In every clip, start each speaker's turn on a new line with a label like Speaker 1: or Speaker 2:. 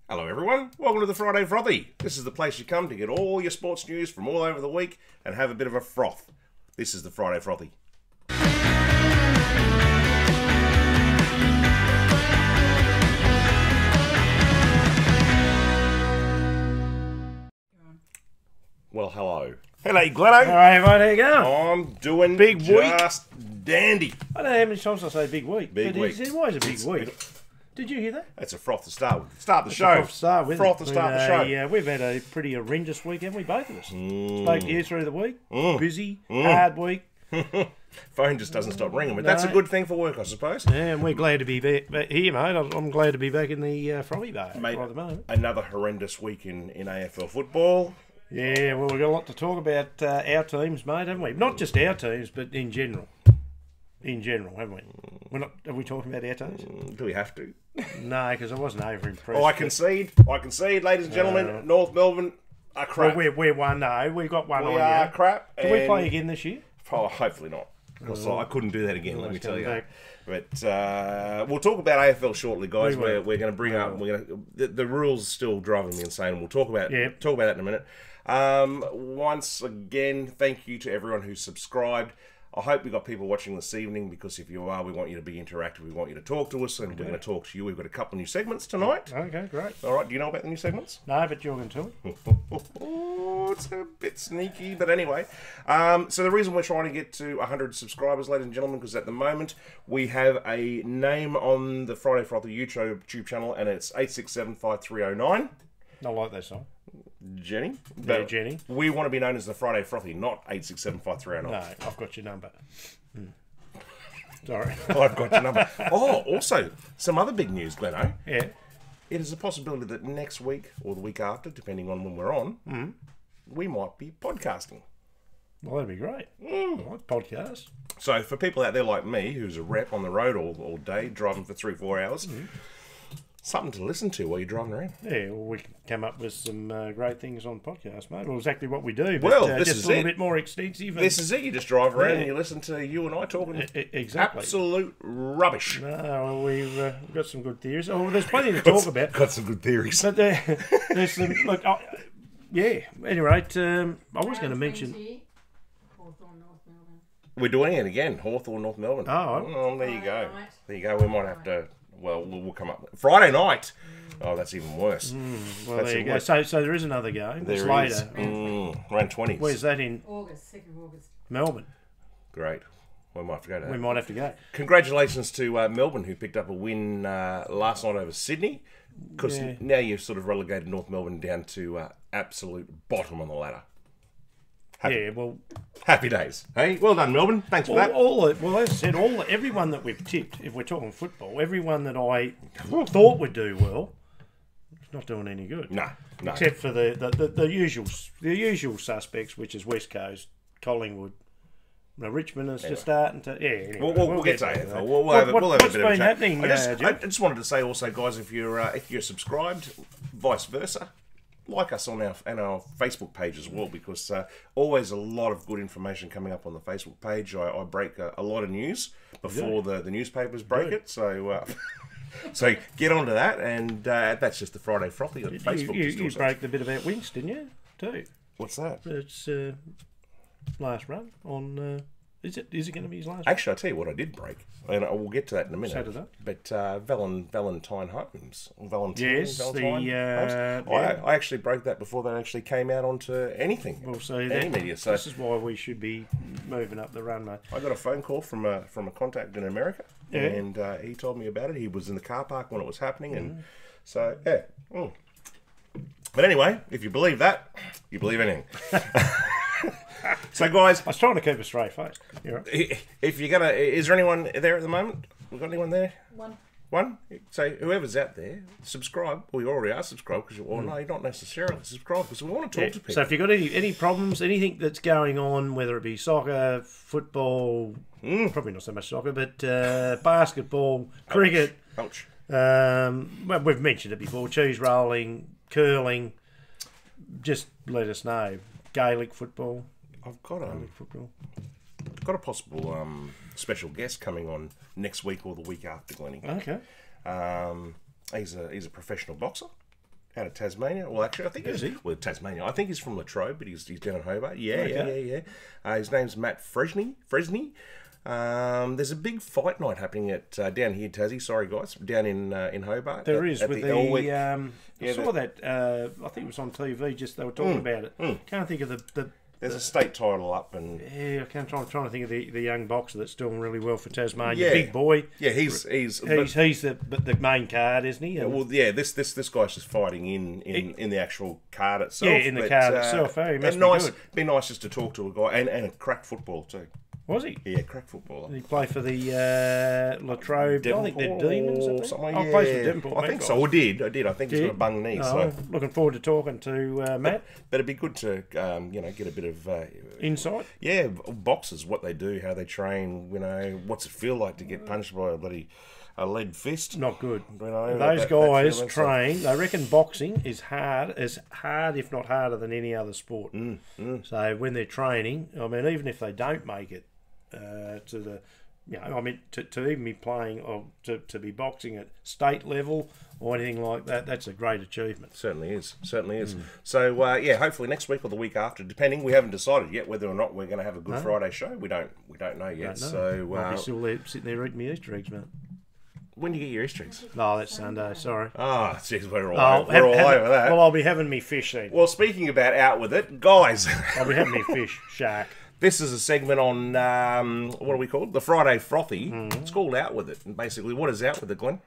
Speaker 1: Hello everyone, welcome to the Friday Frothy. This is the place you come to get all your sports news from all over the week and have a bit of a froth. This is the Friday Frothy. Well, hello. Hello, Glenno.
Speaker 2: Alright, mate, how you going?
Speaker 1: I'm doing
Speaker 2: Big
Speaker 1: just dandy.
Speaker 2: I don't know how many times I say big week.
Speaker 1: Big
Speaker 2: but
Speaker 1: week.
Speaker 2: It was a big week. Did you hear that?
Speaker 1: That's a froth to start with. Start the show.
Speaker 2: Froth to start with.
Speaker 1: Froth to start the show.
Speaker 2: Yeah, we've had a pretty horrendous week, haven't we, both of us? Spoke to you through the week. Busy, hard week.
Speaker 1: Phone just doesn't stop ringing, but that's a good thing for work, I suppose.
Speaker 2: Yeah, and we're glad to be back here, mate. I'm glad to be back in the Frothy bar
Speaker 1: Mate,
Speaker 2: right at the moment.
Speaker 1: another horrendous week in AFL football.
Speaker 2: Yeah, well, we've got a lot to talk about our teams, mate, haven't we? Not just our teams, but in general. In general, haven't we? Are we talking about our teams?
Speaker 1: Do we have to?
Speaker 2: No, because I wasn't over impressed.
Speaker 1: Oh, I concede, ladies and gentlemen, North Melbourne are crap.
Speaker 2: Well, we're one. No, we've got one
Speaker 1: We
Speaker 2: on
Speaker 1: are
Speaker 2: you.
Speaker 1: crap.
Speaker 2: Can we play again this year?
Speaker 1: Oh, hopefully not. Because I couldn't do that again, let me tell you.
Speaker 2: back.
Speaker 1: But we'll talk about AFL shortly, guys.
Speaker 2: We will.
Speaker 1: We're going to bring up. The rules still driving me insane. We'll talk about that in a minute. Once again, thank you to everyone who subscribed. I hope we got people watching this evening, because if you are, we want you to be interactive. We want you to talk to us, and we're going to talk to you. We've got a couple of new segments tonight.
Speaker 2: Okay, great.
Speaker 1: All right, do you know about the new segments?
Speaker 2: No, but you're going to it.
Speaker 1: Oh, it's a bit sneaky, but anyway. So the reason we're trying to get to 100 subscribers, ladies and gentlemen, because at the moment we have a name on the Friday Frothy YouTube channel, and it's 8675309.
Speaker 2: Not like that song.
Speaker 1: Jenny?
Speaker 2: Yeah, Jenny.
Speaker 1: We want to be known as the Friday Frothy, not 8675309.
Speaker 2: No, I've got your number. Sorry.
Speaker 1: I've got your number. Oh, also, some other big news, Gleno.
Speaker 2: Yeah.
Speaker 1: It is a possibility that next week, or the week after, depending on when we're on, we might be podcasting.
Speaker 2: Well, that'd be great. I like podcasts.
Speaker 1: So for people out there like me, who's a rep on the road all day, driving for 3-4 hours, something to listen to while you're driving around.
Speaker 2: Yeah, well, we can come up with some great things on podcasts, mate. Well, exactly what we do, but
Speaker 1: Well, this
Speaker 2: just
Speaker 1: is
Speaker 2: a little
Speaker 1: it.
Speaker 2: bit more extensive. And
Speaker 1: This is it. You just drive around and you listen to you and I talking
Speaker 2: exactly.
Speaker 1: absolute rubbish.
Speaker 2: No, well, we've got some good theories. Oh, well, there's plenty to talk about.
Speaker 1: Got some good theories.
Speaker 2: But there's some, look, yeah, anyway, I was going to mention...
Speaker 1: We're doing it again. Hawthorn, North Melbourne.
Speaker 2: Oh,
Speaker 1: there you go. There you go. We might have to... Well, we'll come up. Friday night. Oh, that's even worse.
Speaker 2: Well,
Speaker 1: That's
Speaker 2: there you go.
Speaker 1: worse.
Speaker 2: So there is another game. It's
Speaker 1: There is.
Speaker 2: later.
Speaker 1: Around 20s.
Speaker 2: Where's that in?
Speaker 3: August, 2nd of August.
Speaker 2: Melbourne.
Speaker 1: Great. We might have to go to that.
Speaker 2: We might have to go.
Speaker 1: Congratulations to Melbourne, who picked up a win last night over Sydney. Because now you've sort of relegated North Melbourne down to absolute bottom on the ladder. Happy days. Hey, well done, Melbourne. Thanks for that.
Speaker 2: As I said, everyone that we've tipped, if we're talking football, everyone that I thought would do well, it's not doing any good.
Speaker 1: No.
Speaker 2: Except for the usual suspects, which is West Coast, Collingwood. Richmond is just starting to... Yeah, anyway,
Speaker 1: we'll get to AFL. We'll have a bit of a chat.
Speaker 2: What's been happening,
Speaker 1: I just wanted to say also, guys, if you're subscribed, vice versa, like us on our Facebook page as well, because always a lot of good information coming up on the Facebook page. I break a lot of news before the newspapers break it, so so get onto that, and that's just the Friday Frothy on Facebook.
Speaker 2: You broke the bit about Winks, didn't you? Too.
Speaker 1: What's that?
Speaker 2: It's last run on... Is it going to be his last?
Speaker 1: Actually, I'll tell you what I did break, and we'll get to that in a minute.
Speaker 2: Saturday.
Speaker 1: But Valentine Holmes.
Speaker 2: Yes,
Speaker 1: I actually broke that before that actually came out onto anything.
Speaker 2: We'll see
Speaker 1: any media. So
Speaker 2: this is why we should be moving up the run, mate.
Speaker 1: I got a phone call from a contact in America, and he told me about it. He was in the car park when it was happening, and so yeah. But anyway, if you believe that, you believe anything. So, guys,
Speaker 2: I was trying to keep a straight face. You're right.
Speaker 1: If you're gonna, is there anyone there at the moment? We got anyone there?
Speaker 3: One.
Speaker 1: So whoever's out there, subscribe. Well, you already are subscribed because no, you're not necessarily subscribed because we want to talk to people.
Speaker 2: So if you've got any problems, anything that's going on, whether it be soccer, football, probably not so much soccer, but basketball, cricket.
Speaker 1: Ouch.
Speaker 2: Well, we've mentioned it before. Cheese rolling, curling. Just let us know. Gaelic football.
Speaker 1: I've got a possible special guest coming on next week or the week after, Glennie.
Speaker 2: Okay.
Speaker 1: He's a professional boxer. out of Tasmania. Well, actually, I think
Speaker 2: Is he?
Speaker 1: Well, Tasmania. I think he's from Latrobe, but he's down in Hobart. Yeah,
Speaker 2: Okay.
Speaker 1: yeah. His name's Matt Fresney. There's a big fight night happening at down here, Tassie. Sorry, guys, down in Hobart.
Speaker 2: There is with the
Speaker 1: Elwick.
Speaker 2: I saw that. I think it was on TV. Just they were talking about it. Can't think of the
Speaker 1: There's a state title up, and
Speaker 2: yeah. I'm trying to think of the young boxer that's doing really well for Tasmania.
Speaker 1: Yeah.
Speaker 2: Big boy.
Speaker 1: yeah, he's
Speaker 2: the main card, isn't he? And,
Speaker 1: well, yeah. This guy's just fighting in the actual card itself.
Speaker 2: Yeah, in the card itself. He must
Speaker 1: and
Speaker 2: be
Speaker 1: nice.
Speaker 2: good.
Speaker 1: Be nice just to talk to a guy and a crack footballer too.
Speaker 2: was he?
Speaker 1: Yeah, crack footballer.
Speaker 2: Did he play for the Latrobe? I think they're Demons. I think.
Speaker 1: Something,
Speaker 2: Oh,
Speaker 1: yeah.
Speaker 2: plays for Devonport.
Speaker 1: I think so. I did. I think he's got a bung knee.
Speaker 2: Oh,
Speaker 1: So,
Speaker 2: looking forward to talking to Matt.
Speaker 1: but it'd be good to get a bit of
Speaker 2: Insight.
Speaker 1: yeah, boxers, what they do, how they train. What's it feel like to get punched by a lead fist?
Speaker 2: Not good.
Speaker 1: Those
Speaker 2: Those guys train. They reckon boxing is hard, if not harder than any other sport. So when they're training, I mean, even if they don't make it to the, to even be playing or to be boxing at state level or anything like that, that's a great achievement.
Speaker 1: Certainly is. So hopefully next week or the week after, depending. We haven't decided yet whether or not we're going to have a Good Friday show. We don't know yet.
Speaker 2: Don't know.
Speaker 1: So
Speaker 2: I'll be still there, sitting there eating my Easter eggs, mate.
Speaker 1: when do you get your Easter eggs?
Speaker 2: No, that's Sunday. Sorry.
Speaker 1: Ah, jeez, we're all over that.
Speaker 2: Well, I'll be having me fish then.
Speaker 1: Well, speaking about out with it, guys,
Speaker 2: I'll be having me fish shark.
Speaker 1: this is a segment on what are we called? The Friday Frothy. It's called Out with It. And basically, what is Out with it, Glenn?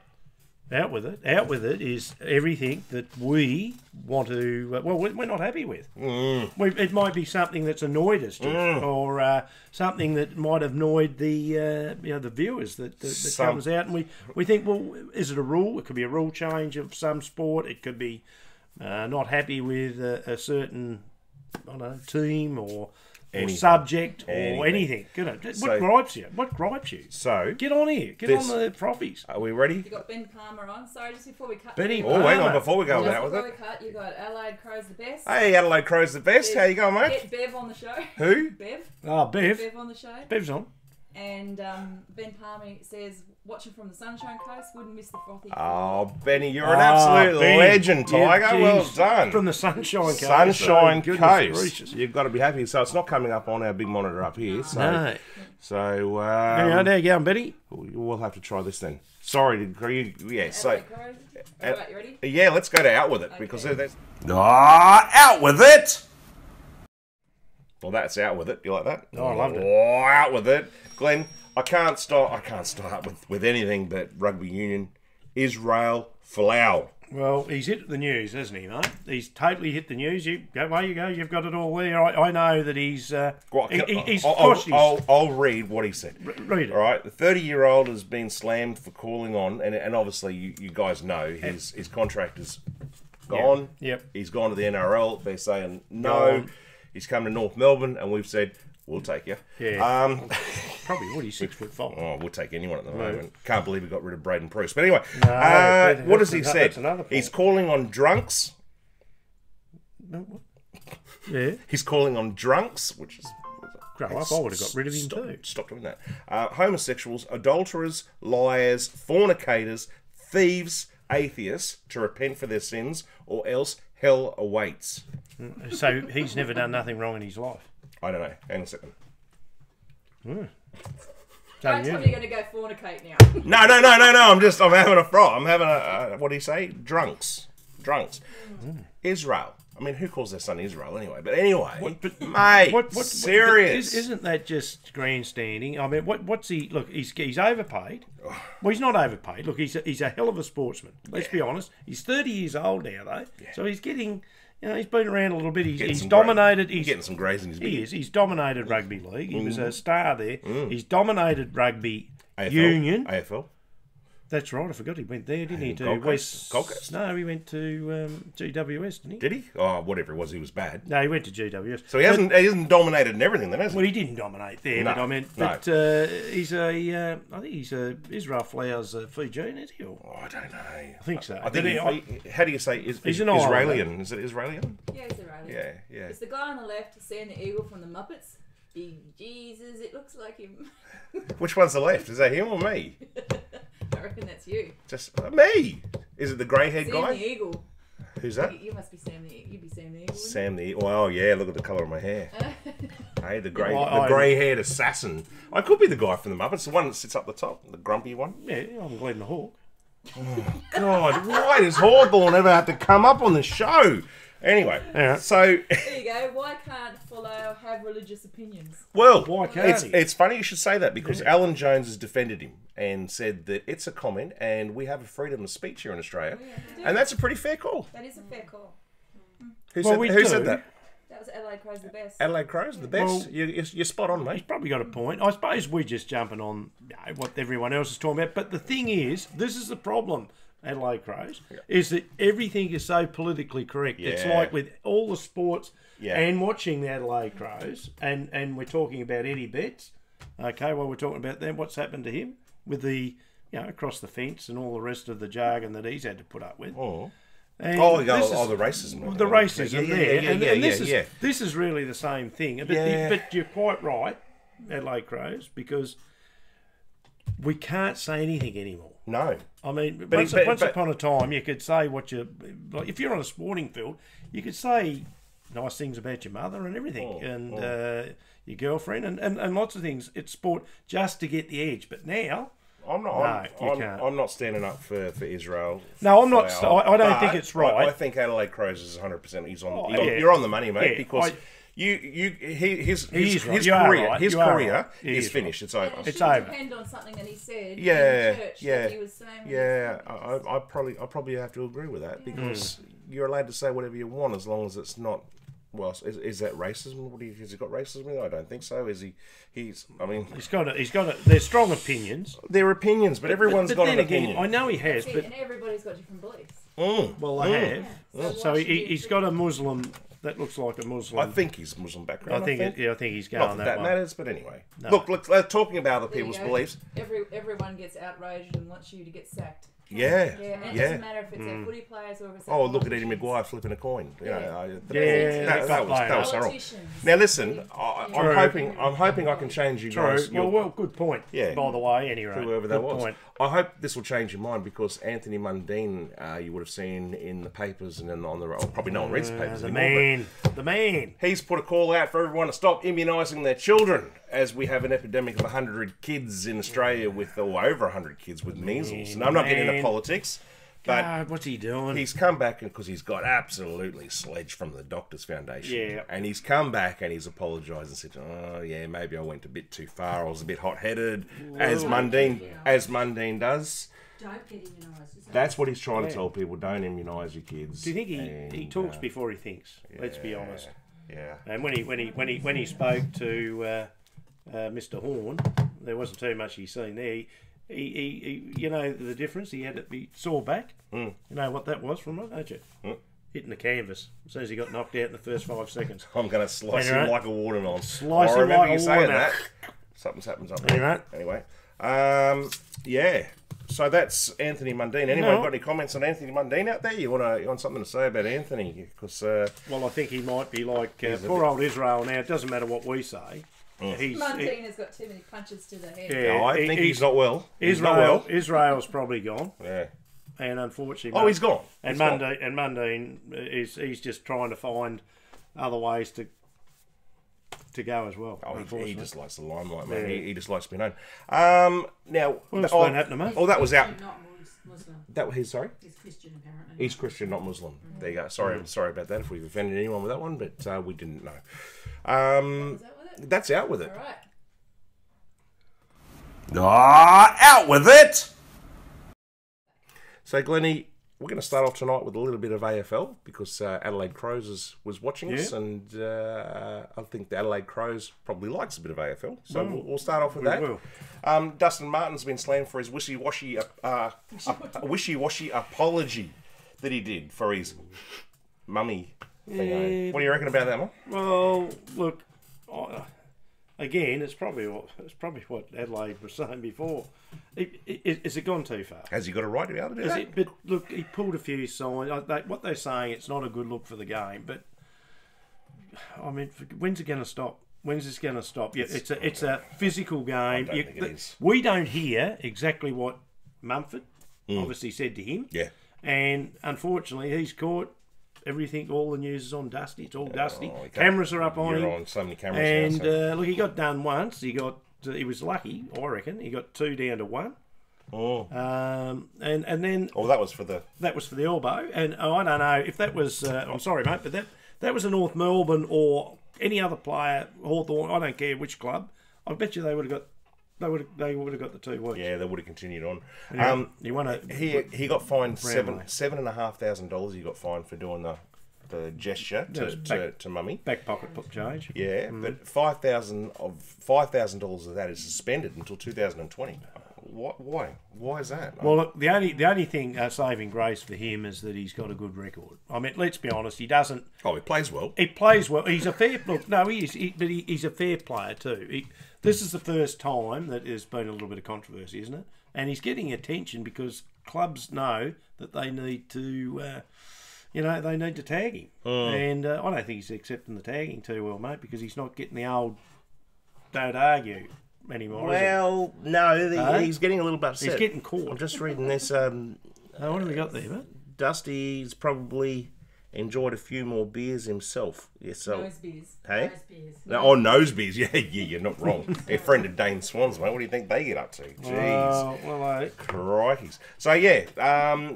Speaker 2: Out with it. Out with it is everything that we want to. We're not happy with. It might be something that's annoyed us, or something that might have annoyed the the viewers that comes out, and we think, well, is it a rule? It could be a rule change of some sport. It could be not happy with a certain team or subject or anything. What gripes you? What gripes you?
Speaker 1: So,
Speaker 2: Get on here. Get on the Frothies.
Speaker 1: are we ready?
Speaker 3: You got Ben Palmer on. Sorry, just before we cut.
Speaker 2: Benny
Speaker 1: Oh, hang on,
Speaker 2: Palmer.
Speaker 1: before we go
Speaker 3: Just
Speaker 1: out with
Speaker 3: before
Speaker 1: it.
Speaker 3: we cut, you got Adelaide Crow's the best.
Speaker 1: Hey, Adelaide Crow's the best. How you going, mate?
Speaker 3: Get Bev on the show.
Speaker 1: Who?
Speaker 3: Bev.
Speaker 2: Oh, Bev.
Speaker 3: Bev on the show.
Speaker 2: Bev's on.
Speaker 3: And Ben Palmer says, watching from the Sunshine Coast, wouldn't miss the Frothy.
Speaker 1: Oh, Benny, you're an absolute
Speaker 2: Ben.
Speaker 1: legend, Tiger.
Speaker 2: Yeah,
Speaker 1: Well
Speaker 2: geez.
Speaker 1: done.
Speaker 2: From the Sunshine Coast.
Speaker 1: Sunshine
Speaker 2: Oh, goodness
Speaker 1: Coast.
Speaker 2: gracious.
Speaker 1: You've got to be happy. So it's not coming up on our big monitor up here. So,
Speaker 2: No.
Speaker 1: so
Speaker 2: Anyhow, there you go, Betty.
Speaker 1: we'll have to try this then. Sorry, yeah. So,
Speaker 3: Adelaide Crow. Alright, you ready?
Speaker 1: yeah, let's go to Out with It because
Speaker 3: Okay.
Speaker 1: that's Out with It. Well, that's Out with It. You like that?
Speaker 2: Oh, I loved it.
Speaker 1: Oh, Out with It, Glenn. I can't start with anything but rugby union. Israel Folau.
Speaker 2: Well, he's hit the news, hasn't he, mate? He's totally hit the news. Away you go. You've got it all there. I know that he's he's pushed his...
Speaker 1: I'll read what he said.
Speaker 2: Read it.
Speaker 1: All right, the 30-year-old has been slammed for calling on, and obviously you guys know his contract is gone.
Speaker 2: Yep.
Speaker 1: He's gone to the NRL. They're saying no.
Speaker 2: Gone.
Speaker 1: He's come to North Melbourne, and we've said we'll take you.
Speaker 2: Yeah. Probably would. He's 6'5".
Speaker 1: Oh, we'll take anyone at the moment. Can't believe we got rid of Braden Bruce. But anyway,
Speaker 2: No,
Speaker 1: what has he
Speaker 2: that's
Speaker 1: said?
Speaker 2: another point.
Speaker 1: He's calling on drunks.
Speaker 2: Yeah.
Speaker 1: He's calling on drunks, which is...
Speaker 2: Grow up. I would have got rid of him too.
Speaker 1: Stop doing that. Homosexuals, adulterers, liars, fornicators, thieves, atheists to repent for their sins, or else hell awaits.
Speaker 2: So he's never done nothing wrong in his life.
Speaker 1: I don't know. Hang on a second.
Speaker 3: Don't
Speaker 2: Don't
Speaker 3: tell
Speaker 2: you?
Speaker 3: me you're going to go fornicate now.
Speaker 1: No. I'm having a froth. I'm having a what do you say? Drunks. Israel. I mean, who calls their son Israel anyway? But anyway, mate, serious.
Speaker 2: Isn't that just grandstanding? I mean, what's he? Look, he's overpaid. Well, he's not overpaid. Look, he's a hell of a sportsman. Let's be honest. He's 30 years old now, though, so he's getting. He's been around a little bit. He's dominated. He's
Speaker 1: getting some grays in his beard.
Speaker 2: He is. He's dominated rugby league. He was a star there. He's dominated rugby
Speaker 1: AFL.
Speaker 2: union.
Speaker 1: AFL.
Speaker 2: That's right. I forgot he went there, didn't he? To
Speaker 1: Gold
Speaker 2: West.
Speaker 1: Coast?
Speaker 2: No, he went to GWS, didn't he?
Speaker 1: Did he? Oh, whatever it was, he was bad.
Speaker 2: No, he went to GWS.
Speaker 1: So he hasn't dominated in everything, then, has he?
Speaker 2: Well, he didn't dominate there,
Speaker 1: No,
Speaker 2: but I mean,
Speaker 1: no.
Speaker 2: he's I think he's Israel Flowers Fijian, is he? Or,
Speaker 1: Oh, I don't know. I
Speaker 2: think so.
Speaker 1: I think how do you say
Speaker 2: He's an
Speaker 1: Israelian? Is it Israelian?
Speaker 3: Yeah, it's Israeli.
Speaker 1: Yeah.
Speaker 3: It's the guy on the left seeing the eagle from the Muppets. Big Jesus, it looks like him.
Speaker 1: Which one's the left? Is that him or me?
Speaker 3: I reckon that's you.
Speaker 1: Just me. Is it the grey-haired
Speaker 3: Seeing
Speaker 1: guy?
Speaker 3: the eagle.
Speaker 1: Who's that?
Speaker 3: You must be Sam the You'd be Sam the Eagle.
Speaker 1: Sam the... Oh, yeah, look at the colour of my hair. Hey, the
Speaker 2: Well,
Speaker 1: grey-haired assassin. I could be the guy from the Muppets, the one that sits up the top, the grumpy one.
Speaker 2: Yeah, I'm Glenn the Hawk.
Speaker 1: God, why does Hawthorne ever have to come up on the show? Anyway, so...
Speaker 3: There you go. Why can't Follow have religious opinions?
Speaker 1: Well,
Speaker 2: Why can't he?
Speaker 1: it's funny you should say that because Alan Jones has defended him and said that it's a comment and we have a freedom of speech here in Australia.
Speaker 3: Oh, yeah, we do.
Speaker 1: And that's a pretty fair call.
Speaker 3: That is a fair call.
Speaker 1: Who
Speaker 2: Well, we
Speaker 1: said
Speaker 2: do.
Speaker 1: that?
Speaker 3: That was Adelaide Crow's the best.
Speaker 1: Adelaide Crows, the best.
Speaker 2: Well,
Speaker 1: You're spot on, mate.
Speaker 2: He's probably got a point. I suppose we're just jumping on what everyone else is talking about. But the thing is, this is the problem, Adelaide Crows, is that everything is so politically correct. It's
Speaker 1: Yeah.
Speaker 2: like with all the sports
Speaker 1: Yeah.
Speaker 2: and watching the Adelaide Crows, and we're talking about Eddie Betts. Okay, well, we're talking about them. What's happened to him with the, across the fence and all the rest of the jargon that he's had to put up with.
Speaker 1: Oh,
Speaker 2: And
Speaker 1: the
Speaker 2: this is-
Speaker 1: racism.
Speaker 2: the racism there, and this
Speaker 1: yeah.
Speaker 2: is this is really the same thing. But,
Speaker 1: Yeah.
Speaker 2: but you're quite right, Adelaide Crows, because we can't say anything anymore.
Speaker 1: No.
Speaker 2: I mean,
Speaker 1: But
Speaker 2: once upon a time, you could say what you like. If you're on a sporting field, you could say nice things about your mother and everything, and your girlfriend, and lots of things. It's sport just to get the edge. But now,
Speaker 1: I'm not.
Speaker 2: No, you can't.
Speaker 1: I'm not standing up for Israel.
Speaker 2: No, I'm not.
Speaker 1: Flower,
Speaker 2: I don't
Speaker 1: but
Speaker 2: think it's right.
Speaker 1: I think Adelaide Crows is 100%.
Speaker 2: Yeah.
Speaker 1: You're on the money, mate.
Speaker 2: Yeah,
Speaker 1: because his
Speaker 2: right. You are
Speaker 1: career
Speaker 2: right.
Speaker 1: his
Speaker 2: You are
Speaker 1: career
Speaker 2: right. He
Speaker 1: is
Speaker 2: is
Speaker 1: finished. It's over.
Speaker 3: And it
Speaker 2: It's
Speaker 3: shouldn't
Speaker 2: over.
Speaker 3: depend on something that he said
Speaker 1: Yeah,
Speaker 3: in church
Speaker 1: yeah,
Speaker 3: that he was saying.
Speaker 1: Yeah, I probably have to agree with that because you're allowed to say whatever you want as long as it's not. Well, is that racism? Has he got racism in it? I don't think so. Is he? I mean,
Speaker 2: he's got a. There's strong opinions.
Speaker 1: they're opinions, but everyone's
Speaker 2: But
Speaker 1: got
Speaker 2: then
Speaker 1: an
Speaker 2: again,
Speaker 1: opinion.
Speaker 2: I know he has,
Speaker 3: See,
Speaker 2: but
Speaker 3: and everybody's got different beliefs.
Speaker 2: well, they have.
Speaker 3: So
Speaker 2: So
Speaker 3: why should
Speaker 2: he's
Speaker 3: you-
Speaker 2: got a Muslim that looks like a Muslim.
Speaker 1: I think he's Muslim background.
Speaker 2: I think he's going
Speaker 1: Not that
Speaker 2: that
Speaker 1: that
Speaker 2: way.
Speaker 1: matters, but anyway.
Speaker 2: No.
Speaker 1: Look, talking about other
Speaker 3: There you
Speaker 1: people's
Speaker 3: go.
Speaker 1: beliefs.
Speaker 3: Everyone gets outraged and wants you to get sacked.
Speaker 1: Yeah,
Speaker 3: Yeah, and it
Speaker 1: yeah.
Speaker 3: doesn't matter if it's our footy players or if it's our
Speaker 1: Oh, look at Eddie
Speaker 3: politicians.
Speaker 1: Maguire flipping a coin. You know,
Speaker 2: that
Speaker 1: that was horrible.
Speaker 3: Politicians.
Speaker 1: Now listen,
Speaker 3: Yeah.
Speaker 1: I'm hoping I can change you
Speaker 2: True.
Speaker 1: guys.
Speaker 2: Well, good point.
Speaker 1: Yeah.
Speaker 2: By the way, anyway,
Speaker 1: Whoever that
Speaker 2: good
Speaker 1: was.
Speaker 2: point.
Speaker 1: I hope this will change your mind because Anthony Mundine, you would have seen in the papers and then on the probably no one reads the papers
Speaker 2: The
Speaker 1: anymore.
Speaker 2: man.
Speaker 1: But he's put a call out for everyone to stop immunising their children, as we have an epidemic of 100 kids in Australia with, or over 100 kids with measles. And I'm not getting into politics, but
Speaker 2: God, what's he doing?
Speaker 1: he's come back because he's got absolutely sledged from the Doctors Foundation.
Speaker 2: Yeah.
Speaker 1: And he's come back and he's apologised and said, oh, yeah, maybe I went a bit too far. I was a bit hot-headed, as Mundine does.
Speaker 4: Don't get immunised. Is that
Speaker 1: That's what he's trying to tell people. Don't immunise your kids.
Speaker 2: Do you think he talks before he thinks? Let's be honest.
Speaker 1: Yeah.
Speaker 2: And when he spoke to Mr. Horn, there wasn't too much he seen there. He you know the difference. He had it be sore back. You know what that was from it, don't you? Hitting the canvas as soon as he got knocked out in the first 5 seconds.
Speaker 1: I'm going to slice
Speaker 2: Anyway.
Speaker 1: him like a watermelon.
Speaker 2: Slice
Speaker 1: I
Speaker 2: him
Speaker 1: remember
Speaker 2: like
Speaker 1: you
Speaker 2: a
Speaker 1: saying
Speaker 2: watermelon.
Speaker 1: that. Something's happened.
Speaker 2: Anyway.
Speaker 1: Yeah. So that's Anthony Mundine. Anyone
Speaker 2: No.
Speaker 1: got any comments on Anthony Mundine out there? You want something to say about Anthony? Because
Speaker 2: Well, I think he might be like poor old Israel now. It doesn't matter what we say.
Speaker 3: Mundine has got too many punches to the head.
Speaker 2: Yeah.
Speaker 1: I think he's not well. He's not
Speaker 2: Israel,
Speaker 1: well.
Speaker 2: Israel's probably gone,
Speaker 1: Yeah.
Speaker 2: and unfortunately,
Speaker 1: Oh, he's gone.
Speaker 2: And
Speaker 1: He's gone.
Speaker 2: Mundine he's just trying to find other ways to go as well.
Speaker 1: Oh, he
Speaker 2: unfortunately.
Speaker 1: just likes the limelight, man.
Speaker 2: Yeah.
Speaker 1: He just likes being known. Now,
Speaker 2: Well, that's what happened to me.
Speaker 1: Oh, that was out.
Speaker 4: Christian, not Muslim?
Speaker 1: That he's sorry.
Speaker 4: He's Christian apparently.
Speaker 1: He's Christian, not Muslim. There you go. Sorry, I'm sorry about that if we've offended anyone with that one, but we didn't know.
Speaker 3: Is that with it?
Speaker 1: That's out with it.
Speaker 3: All right.
Speaker 1: Out with it! So, Glennie, we're going to start off tonight with a little bit of AFL because Adelaide Crows was watching us, and I think the Adelaide Crows probably likes a bit of AFL. So we'll start off with that.
Speaker 2: will.
Speaker 1: Dustin Martin's been slammed for his wishy-washy apology that he did for his mummy thing. What do you reckon about that one?
Speaker 2: Well, look, again, it's probably what Adelaide was saying before. Has it gone too far?
Speaker 1: Has he got a right to be able to do
Speaker 2: Is
Speaker 1: that?
Speaker 2: it, but look, he pulled a few signs. What they're saying, it's not a good look for the game. But I mean, when's it going to stop? When's this going to stop? Yeah, it's a physical game.
Speaker 1: I don't think it is.
Speaker 2: We don't hear exactly what Mumford obviously said to him.
Speaker 1: Yeah.
Speaker 2: And unfortunately, he's caught everything, all the news is on Dusty. It's all Dusty.
Speaker 1: you can't-
Speaker 2: Cameras are up on
Speaker 1: You're
Speaker 2: him.
Speaker 1: on so many cameras
Speaker 2: And
Speaker 1: now. So.
Speaker 2: look, he got done once. He was lucky, I reckon. He got 2 down to 1.
Speaker 1: Oh.
Speaker 2: And then
Speaker 1: Oh, that was for the.
Speaker 2: that was for the elbow. And I don't know if that was. I'm sorry, mate, but that was a North Melbourne or any other player, Hawthorn. I don't care which club. I bet you they would have got. They would have got the 2 weeks.
Speaker 1: Yeah, they would have continued on.
Speaker 2: He won a.
Speaker 1: He got fined
Speaker 2: Brownlow.
Speaker 1: $7,500. He got fined for doing the gesture to Mummy.
Speaker 2: Back pocket change.
Speaker 1: Yeah, but $5,000 of that is suspended until 2020. Why? Why is that?
Speaker 2: Well, look, the only thing saving grace for him is that he's got a good record. I mean, let's be honest, he doesn't.
Speaker 1: Oh, he plays well.
Speaker 2: He plays well. He's a fair look. No, he is. But he's a fair player too. This is the first time that there's been a little bit of controversy, isn't it? And he's getting attention because clubs know that they need to. They need to tag him, and I don't think he's accepting the tagging too well, mate, because he's not getting the old "don't argue" anymore.
Speaker 1: Well, no, he's getting a little bit upset.
Speaker 2: He's getting caught.
Speaker 1: I'm just reading this.
Speaker 2: What have we got there, mate?
Speaker 1: Dusty's probably enjoyed a few more beers himself. Yeah, so
Speaker 3: Nose beers.
Speaker 1: hey,
Speaker 4: Those beers.
Speaker 1: oh, nose beers. Yeah, you're not wrong. A friend of Dane Swan's, mate. What do you think they get up to? Jeez.
Speaker 2: Well,
Speaker 1: Crikey's. So yeah,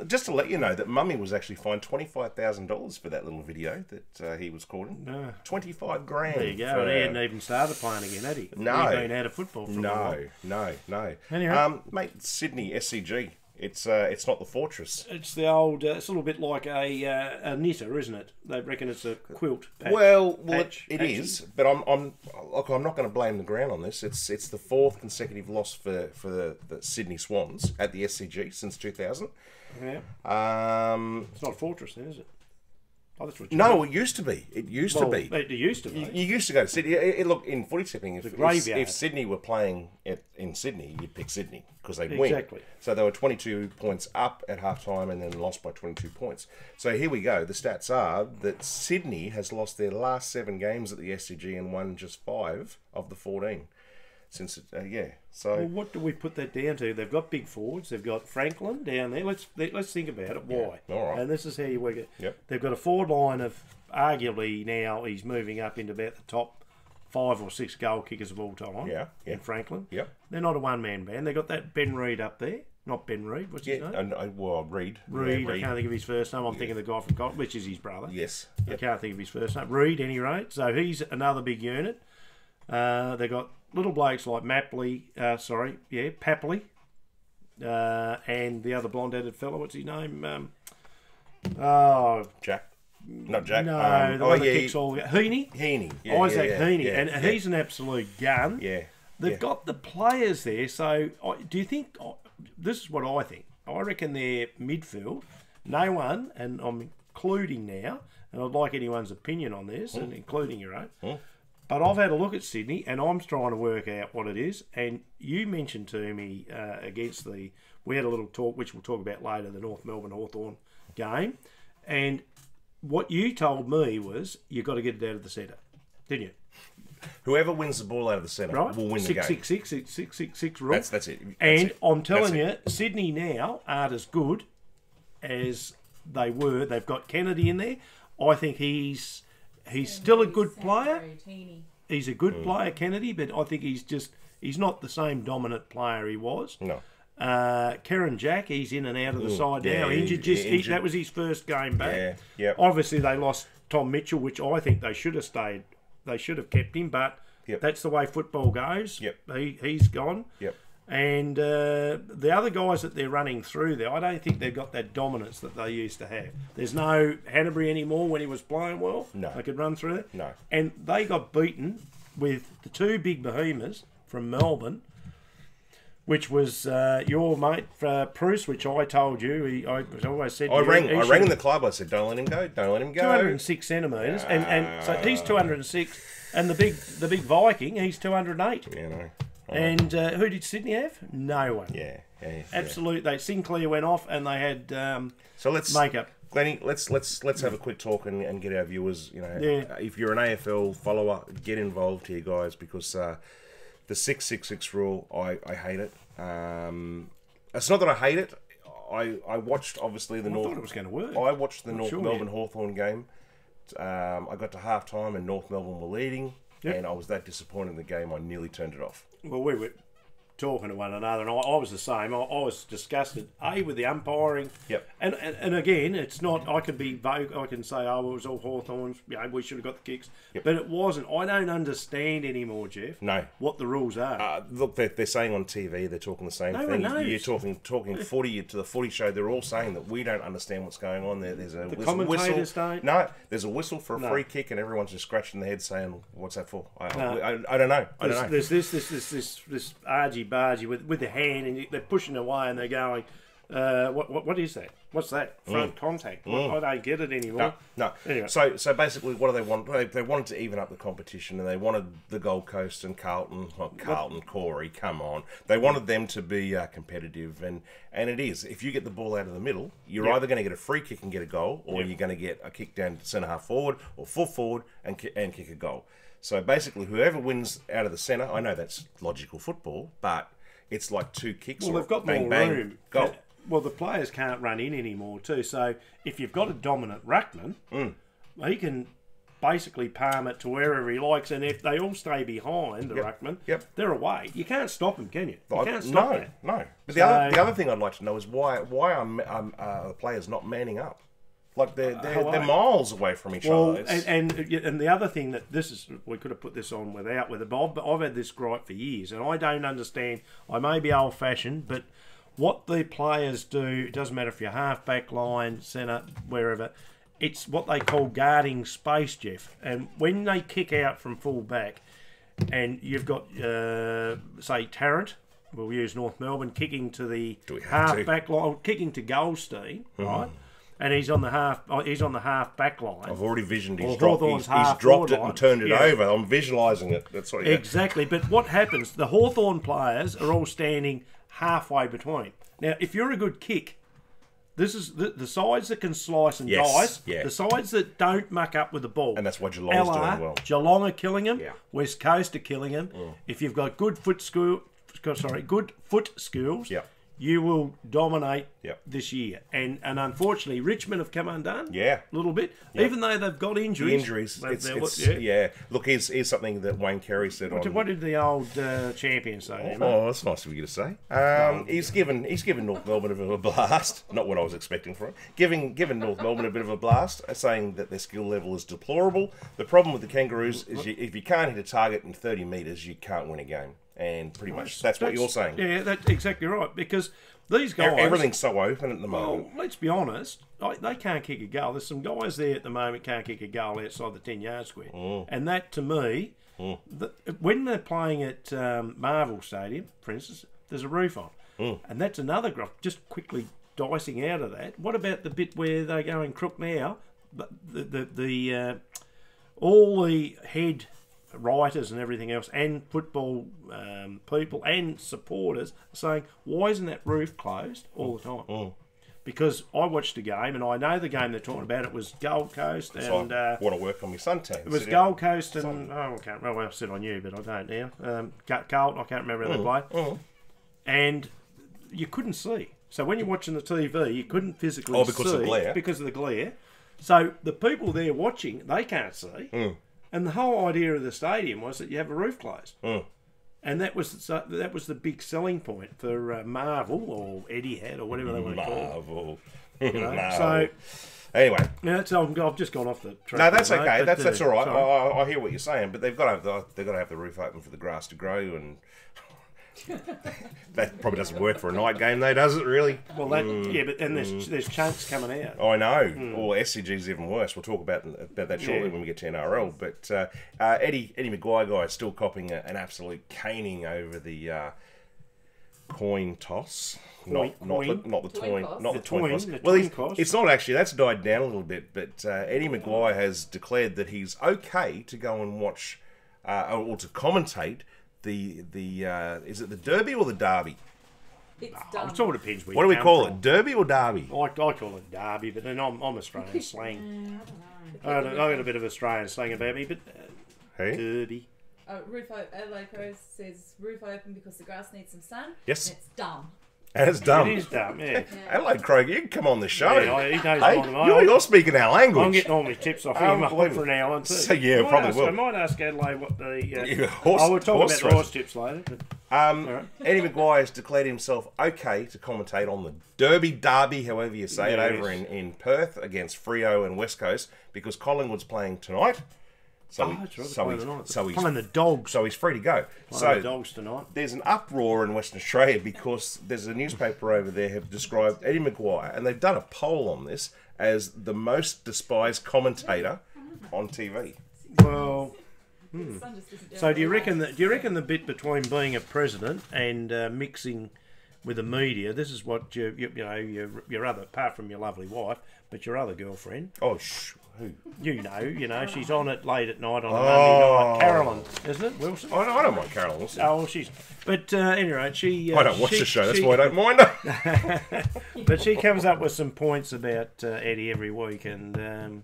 Speaker 1: just to let you know that Mummy was actually fined $25,000 for that little video that he was caught in.
Speaker 2: No.
Speaker 1: 25 grand.
Speaker 2: there you go.
Speaker 1: for-
Speaker 2: And he hadn't even started playing again, had he?
Speaker 1: No.
Speaker 2: He'd been out of football for a while.
Speaker 1: No.
Speaker 2: Anyway.
Speaker 1: Mate, Sydney SCG. It's not the Fortress.
Speaker 2: It's the old. It's a little bit like a knitter, isn't it? They reckon it's a quilt. Patch,
Speaker 1: Well,
Speaker 2: patch,
Speaker 1: it
Speaker 2: patches.
Speaker 1: is, but I'm not going to blame the ground on this. It's the 4th consecutive loss for the Sydney Swans at the SCG since 2000.
Speaker 2: Yeah. It's not a fortress, then, is it? Oh, that's what you
Speaker 1: No,
Speaker 2: mean.
Speaker 1: it used to be. It used
Speaker 2: Well,
Speaker 1: to be.
Speaker 2: It used to be.
Speaker 1: You used to go to Sydney. Look, in footy tipping, if
Speaker 2: graveyard.
Speaker 1: Sydney were playing in Sydney, you'd pick Sydney because they'd win.
Speaker 2: Exactly.
Speaker 1: So they were 22 points up at halftime and then lost by 22 points. So here we go. The stats are that Sydney has lost their last 7 games at the SCG and won just 5 of the 14. Since so
Speaker 2: Well, what do we put that down to? They've got big forwards. They've got Franklin down there. Let's think about it. Why?
Speaker 1: all right.
Speaker 2: And this is how you work it.
Speaker 1: Yep.
Speaker 2: They've got a forward line of arguably now he's moving up into about the top 5 or 6 goal kickers of all time.
Speaker 1: Yeah.
Speaker 2: In Franklin.
Speaker 1: Yep.
Speaker 2: They're not a one-man band. They've got that Ben Reid up there. Not Ben Reid. What's his name?
Speaker 1: Reid.
Speaker 2: Reid.
Speaker 1: Yeah,
Speaker 2: I can't think of his first name. I'm thinking the guy from Col, which is his brother.
Speaker 1: Yes.
Speaker 2: I can't think of his first name. Reid, any rate. So he's another big unit. They've got little blokes like Papley, and the other blonde-headed fellow. What's his name?
Speaker 1: Jack. Not Jack.
Speaker 2: No, the one that kicks all. Heaney.
Speaker 1: Heaney.
Speaker 2: Isaac Heaney,
Speaker 1: yeah,
Speaker 2: and he's an absolute gun.
Speaker 1: Yeah.
Speaker 2: They've got the players there. So do you think? This is what I think. I reckon their midfield. No one, and I'm including now, and I'd like anyone's opinion on this, and including your own. But I've had a look at Sydney, and I'm trying to work out what it is. And you mentioned to me we had a little talk, which we'll talk about later, the North Melbourne Hawthorn game. And what you told me was you've got to get it out of the centre, didn't you?
Speaker 1: Whoever wins the ball out of the centre
Speaker 2: Right?
Speaker 1: will win the game.
Speaker 2: 6-6-6 rule.
Speaker 1: That's it.
Speaker 2: And
Speaker 1: That's it.
Speaker 2: I'm telling
Speaker 1: That's
Speaker 2: you, Sydney now aren't as good as they were. They've got Kennedy in there. I think he's still a good player. He's a good player, Kennedy, but I think he's not the same dominant player he was.
Speaker 1: No.
Speaker 2: Karen Jack, he's in and out of the side
Speaker 1: yeah,
Speaker 2: now.
Speaker 1: he's
Speaker 2: Injured. That was his first game back.
Speaker 1: Yeah, yep.
Speaker 2: Obviously, they lost Tom Mitchell, which I think they should have stayed. They should have kept him, but
Speaker 1: Yep.
Speaker 2: that's the way football goes.
Speaker 1: Yep.
Speaker 2: He's gone.
Speaker 1: Yep.
Speaker 2: And the other guys that they're running through there, I don't think they've got that dominance that they used to have. There's no Hanbury anymore when he was playing well.
Speaker 1: No.
Speaker 2: They could run through it.
Speaker 1: No.
Speaker 2: And they got beaten with the 2 big behemoths from Melbourne, which was your mate Bruce, which I told you. I always said
Speaker 1: I rang in the club. I said, "Don't let him go. Don't let him go."
Speaker 2: 206 centimetres, and so he's 206, and the big Viking, he's 208.
Speaker 1: Yeah, no.
Speaker 2: And who did Sydney have? No one.
Speaker 1: Yeah.
Speaker 2: Absolutely. Sinclair went off, and they had
Speaker 1: So let's
Speaker 2: makeup.
Speaker 1: Glennie, let's have a quick talk and get our viewers. If you're an AFL follower, get involved here, guys, because the 666 rule, I hate it. It's not that I hate it. I watched obviously the
Speaker 2: I
Speaker 1: North.
Speaker 2: thought it was going to work.
Speaker 1: I watched the
Speaker 2: Not
Speaker 1: North
Speaker 2: sure
Speaker 1: Melbourne
Speaker 2: yet.
Speaker 1: Hawthorn game. I got to half time and North Melbourne were leading,
Speaker 2: Yep.
Speaker 1: and I was that disappointed in the game I nearly turned it off.
Speaker 2: Well, we were talking to one another, and I was the same. I was disgusted, with the umpiring.
Speaker 1: Yep.
Speaker 2: And again, it's not. I can be vocal. I can say, oh, it was all Hawthorns. We should have got the kicks,
Speaker 1: Yep.
Speaker 2: but it wasn't. I don't understand anymore, Jeff.
Speaker 1: No.
Speaker 2: What the rules are.
Speaker 1: Look, they're saying on TV, they're talking the same
Speaker 2: No one
Speaker 1: thing.
Speaker 2: knows.
Speaker 1: You're talking footy to the footy show. They're all saying that we don't understand what's going on. There's a
Speaker 2: The
Speaker 1: whistle.
Speaker 2: commentators don't?
Speaker 1: No, there's a whistle for a
Speaker 2: No.
Speaker 1: free kick, and everyone's just scratching their head saying, "What's that for?" I
Speaker 2: No.
Speaker 1: don't know. I don't know.
Speaker 2: There's this argy-bargy with the hand, and they're pushing away, and they're going, what is that? What's that? Front contact. I don't get it anymore.
Speaker 1: No.
Speaker 2: Anyway.
Speaker 1: So basically, what do they want? They wanted to even up the competition, and they wanted the Gold Coast and Corey, come on. They wanted them to be competitive, and it is. If you get the ball out of the middle, you're either going to get a free kick and get a goal, or you're going to get a kick down centre half forward or full forward and kick a goal. So basically, whoever wins out of the centre, I know that's logical football, but it's like two kicks.
Speaker 2: Well,
Speaker 1: or
Speaker 2: they've got
Speaker 1: bang,
Speaker 2: more
Speaker 1: bang,
Speaker 2: room.
Speaker 1: goal.
Speaker 2: Well, the players can't run in anymore too. So if you've got a dominant ruckman, he can basically palm it to wherever he likes, and if they all stay behind the ruckman, they're away. You can't stop them, can you? You can't stop that.
Speaker 1: No. But
Speaker 2: So-
Speaker 1: the other thing I'd like to know is why are the players not manning up? Like they're miles away from each
Speaker 2: Well,
Speaker 1: other.
Speaker 2: and the other thing that we could have put this on without with a Bob, but I've had this gripe for years, and I don't understand. I may be old fashioned, but what the players do, it doesn't matter if you're half back line, centre, wherever. It's what they call guarding space, Jeff. And when they kick out from full back, and you've got say Tarrant, we'll use North Melbourne, kicking to the half back line, kicking to Goldstein, right? And he's on the half back line.
Speaker 1: I've already visioned he's
Speaker 2: Or
Speaker 1: dropped
Speaker 2: Hawthorn's
Speaker 1: it
Speaker 2: half-forward
Speaker 1: and
Speaker 2: line.
Speaker 1: turned it
Speaker 2: Yeah.
Speaker 1: over. I'm visualising it. That's what.
Speaker 2: Exactly. But what happens? The Hawthorn players are all standing halfway between. Now, if you're a good kick, this is the sides that can slice and dice.
Speaker 1: yeah.
Speaker 2: The sides that don't muck up with the ball.
Speaker 1: And that's why Geelong's doing well.
Speaker 2: Geelong are killing them.
Speaker 1: Yeah.
Speaker 2: West Coast are killing them. If you've got good foot skills,
Speaker 1: Yeah.
Speaker 2: you will dominate
Speaker 1: Yep.
Speaker 2: this year. And unfortunately, Richmond have come undone.
Speaker 1: Yeah.
Speaker 2: A little bit. Even though they've got injuries.
Speaker 1: The injuries.
Speaker 2: they're-
Speaker 1: Look, here's something that Wayne Carey said on.
Speaker 2: What did the old champion say?
Speaker 1: Oh, that's nice of you to say. He's given North Melbourne a bit of a blast. Not what I was expecting from him. Given North Melbourne a bit of a blast, saying that their skill level is deplorable. The problem with the Kangaroos is if you can't hit a target in 30 metres, you can't win a game. And pretty much that's what you're saying.
Speaker 2: Yeah, that's exactly right. Because these guys,
Speaker 1: Everything's so open at the moment.
Speaker 2: well, let's be honest, they can't kick a goal. There's some guys there at the moment can't kick a goal outside the 10-yard square. And that, to me, when they're playing at Marvel Stadium, for instance, there's a roof on. And that's another graph. Just quickly dicing out of that. What about the bit where they go in crook now? But all the head writers and everything else, and football people and supporters are saying, why isn't that roof closed all the time? Because I watched the game, and I know the game they're talking about. It was Gold Coast, and
Speaker 1: I want to work on my suntan.
Speaker 2: it was Gold Coast and I can't remember. Well, I said on you, but I don't now. Carlton, I can't remember how they played. And you couldn't see. So when you're watching the TV, you couldn't physically see
Speaker 1: because of glare.
Speaker 2: because of the glare. So the people there watching, they can't see. And the whole idea of the stadium was that you have a roof closed. And that was the big selling point for Marvel or Etihad or whatever they want to call it.
Speaker 1: Marvel.
Speaker 2: So
Speaker 1: Anyway.
Speaker 2: now I've just gone off the track.
Speaker 1: No, that's
Speaker 2: there,
Speaker 1: okay.
Speaker 2: mate, but,
Speaker 1: That's all right.
Speaker 2: sorry.
Speaker 1: I hear what you're saying, but they've got to have the roof open for the grass to grow, and that probably doesn't work for a night game, though, does it? Really?
Speaker 2: Well, but then there's chunks coming out.
Speaker 1: I know. Or SCG's even worse. We'll talk about that shortly when we get to NRL. But Eddie Maguire guy is still copping an absolute caning over the coin toss. Not the
Speaker 3: Coin
Speaker 1: coin
Speaker 3: toss.
Speaker 1: not the coin toss.
Speaker 2: The
Speaker 1: Well,
Speaker 2: coin toss.
Speaker 1: it's not actually. That's died down a little bit. But Eddie Maguire has declared that he's okay to go and watch or to commentate the is it the Derby or the Derby?
Speaker 3: It's
Speaker 2: It
Speaker 3: done.
Speaker 2: sort of depends where
Speaker 1: What do
Speaker 2: you
Speaker 1: we
Speaker 2: come
Speaker 1: call
Speaker 2: from.
Speaker 1: it? Derby or Derby?
Speaker 2: I call it Derby, but then I'm Australian slang.
Speaker 4: I don't know.
Speaker 2: I got a bit of Australian slang about me, but
Speaker 1: Hey?
Speaker 2: Derby.
Speaker 3: Adelaide Crows says roof open because the grass needs some sun.
Speaker 1: Yes.
Speaker 3: And it's done.
Speaker 1: And it's dumb.
Speaker 2: It is dumb, yeah.
Speaker 1: Adelaide Kroger, you can come on the show.
Speaker 2: Yeah, he knows
Speaker 1: Hey,
Speaker 2: more than I.
Speaker 1: you're speaking our language.
Speaker 2: I'm getting all my tips off him
Speaker 1: Unbelievable.
Speaker 2: for an hour too.
Speaker 1: So, yeah,
Speaker 2: I
Speaker 1: probably
Speaker 2: ask,
Speaker 1: will.
Speaker 2: I might ask Adelaide what the...
Speaker 1: Horse
Speaker 2: we'll talk
Speaker 1: horse
Speaker 2: about the horse tips later. But,
Speaker 1: Eddie Maguire has declared himself okay to commentate on the Derby, however you say it, over in Perth against Freo and West Coast because Collingwood's playing tonight. So,
Speaker 2: that's right,
Speaker 1: so,
Speaker 2: playing
Speaker 1: he's,
Speaker 2: tonight.
Speaker 1: so, he's,
Speaker 2: Playing the Dogs.
Speaker 1: so he's free to go.
Speaker 2: Playing the Dogs tonight.
Speaker 1: There's an uproar in Western Australia because there's a newspaper over there have described Eddie Maguire, and they've done a poll on this, as the most despised commentator on TV.
Speaker 2: Well...
Speaker 3: The sun just isn't down
Speaker 2: So do you
Speaker 3: the
Speaker 2: reckon
Speaker 3: line.
Speaker 2: the bit between being a president and mixing with the media? This is what your other, apart from your lovely wife, but your other girlfriend.
Speaker 1: Oh, who?
Speaker 2: You know, she's on it late at night on a Monday night. Carolyn, isn't it, Wilson?
Speaker 1: I don't mind Carolyn Wilson.
Speaker 2: Oh, well, she's. But anyway, she.
Speaker 1: I don't watch the show, that's why I don't mind her.
Speaker 2: But she comes up with some points about Eddie every week, and.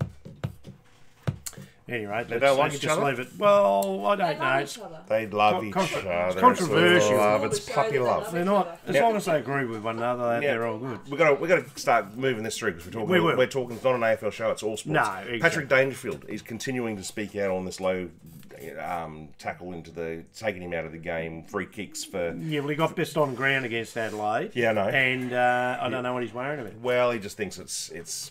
Speaker 2: Anyway,
Speaker 1: They don't like
Speaker 2: let's
Speaker 1: each
Speaker 2: just
Speaker 1: other?
Speaker 2: leave it. Well, I
Speaker 3: They
Speaker 2: don't know.
Speaker 3: love
Speaker 2: It's,
Speaker 3: each other.
Speaker 1: They love each
Speaker 2: Contra-
Speaker 1: other.
Speaker 2: it's controversial.
Speaker 1: It's love,
Speaker 3: All
Speaker 1: it's
Speaker 3: the show
Speaker 1: puppy
Speaker 3: that they
Speaker 1: love.
Speaker 3: love
Speaker 2: they're
Speaker 3: each
Speaker 2: not.
Speaker 3: other.
Speaker 2: As long as they agree with one another,
Speaker 1: Yeah.
Speaker 2: they're all good.
Speaker 1: We've got to start moving this through because
Speaker 2: We will.
Speaker 1: we're talking. It's not an AFL show. It's all sports.
Speaker 2: No, exactly.
Speaker 1: Patrick Dangerfield is continuing to speak out on this low tackle taking him out of the game. Free kicks for.
Speaker 2: Yeah, well, he got pissed on ground against Adelaide.
Speaker 1: Yeah, I know.
Speaker 2: And I don't know what he's worrying about.
Speaker 1: Well, he just thinks it's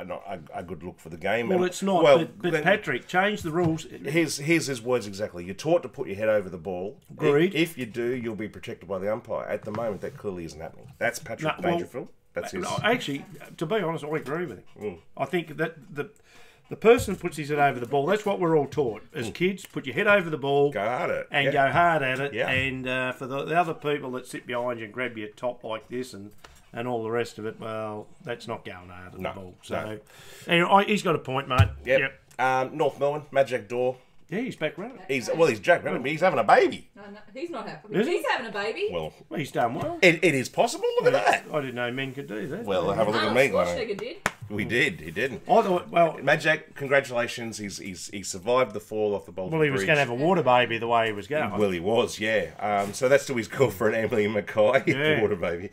Speaker 1: not a good look for the game.
Speaker 2: Well,
Speaker 1: And-
Speaker 2: it's not.
Speaker 1: Well,
Speaker 2: but
Speaker 1: then-
Speaker 2: Patrick, change the rules.
Speaker 1: Here's his words exactly. You're taught to put your head over the ball.
Speaker 2: Agreed.
Speaker 1: If you do, you'll be protected by the umpire. At the moment, that clearly isn't happening. That's Patrick
Speaker 2: No, well,
Speaker 1: Dangerfield. That's his.
Speaker 2: Actually, to be honest, I agree with him.
Speaker 1: Mm.
Speaker 2: I think that the person puts his head over the ball. That's what we're all taught as kids. Put your head over the ball.
Speaker 1: Go hard at it.
Speaker 2: And
Speaker 1: Yeah.
Speaker 2: go hard at it.
Speaker 1: Yeah.
Speaker 2: And for the other people that sit behind you and grab your top like this and all the rest of it, well, that's not going hard at
Speaker 1: No,
Speaker 2: the ball.
Speaker 1: no.
Speaker 2: So, anyway, he's got a point, mate.
Speaker 1: Yep. North Melbourne, Magic Door.
Speaker 2: Yeah, he's back running.
Speaker 1: He's Jack Rabbit, but he's having a baby.
Speaker 3: No, he's not happy.
Speaker 2: Is he?
Speaker 3: He's having a baby.
Speaker 1: Well,
Speaker 2: Well, he's done well.
Speaker 1: it is possible. Look at that.
Speaker 2: I didn't know men could do that.
Speaker 1: Well, have a look at
Speaker 3: Arnold
Speaker 1: me. Glenn.
Speaker 3: Schwarzenegger did.
Speaker 1: We did. He didn't.
Speaker 2: I thought, well,
Speaker 1: Magic, congratulations. He survived the fall off the Bolton
Speaker 2: he was
Speaker 1: Bridge.
Speaker 2: going to have a water baby the way he was going.
Speaker 1: Well, he was, yeah. So that's to his girlfriend, Emily Mackay,
Speaker 2: Yeah.
Speaker 1: water baby.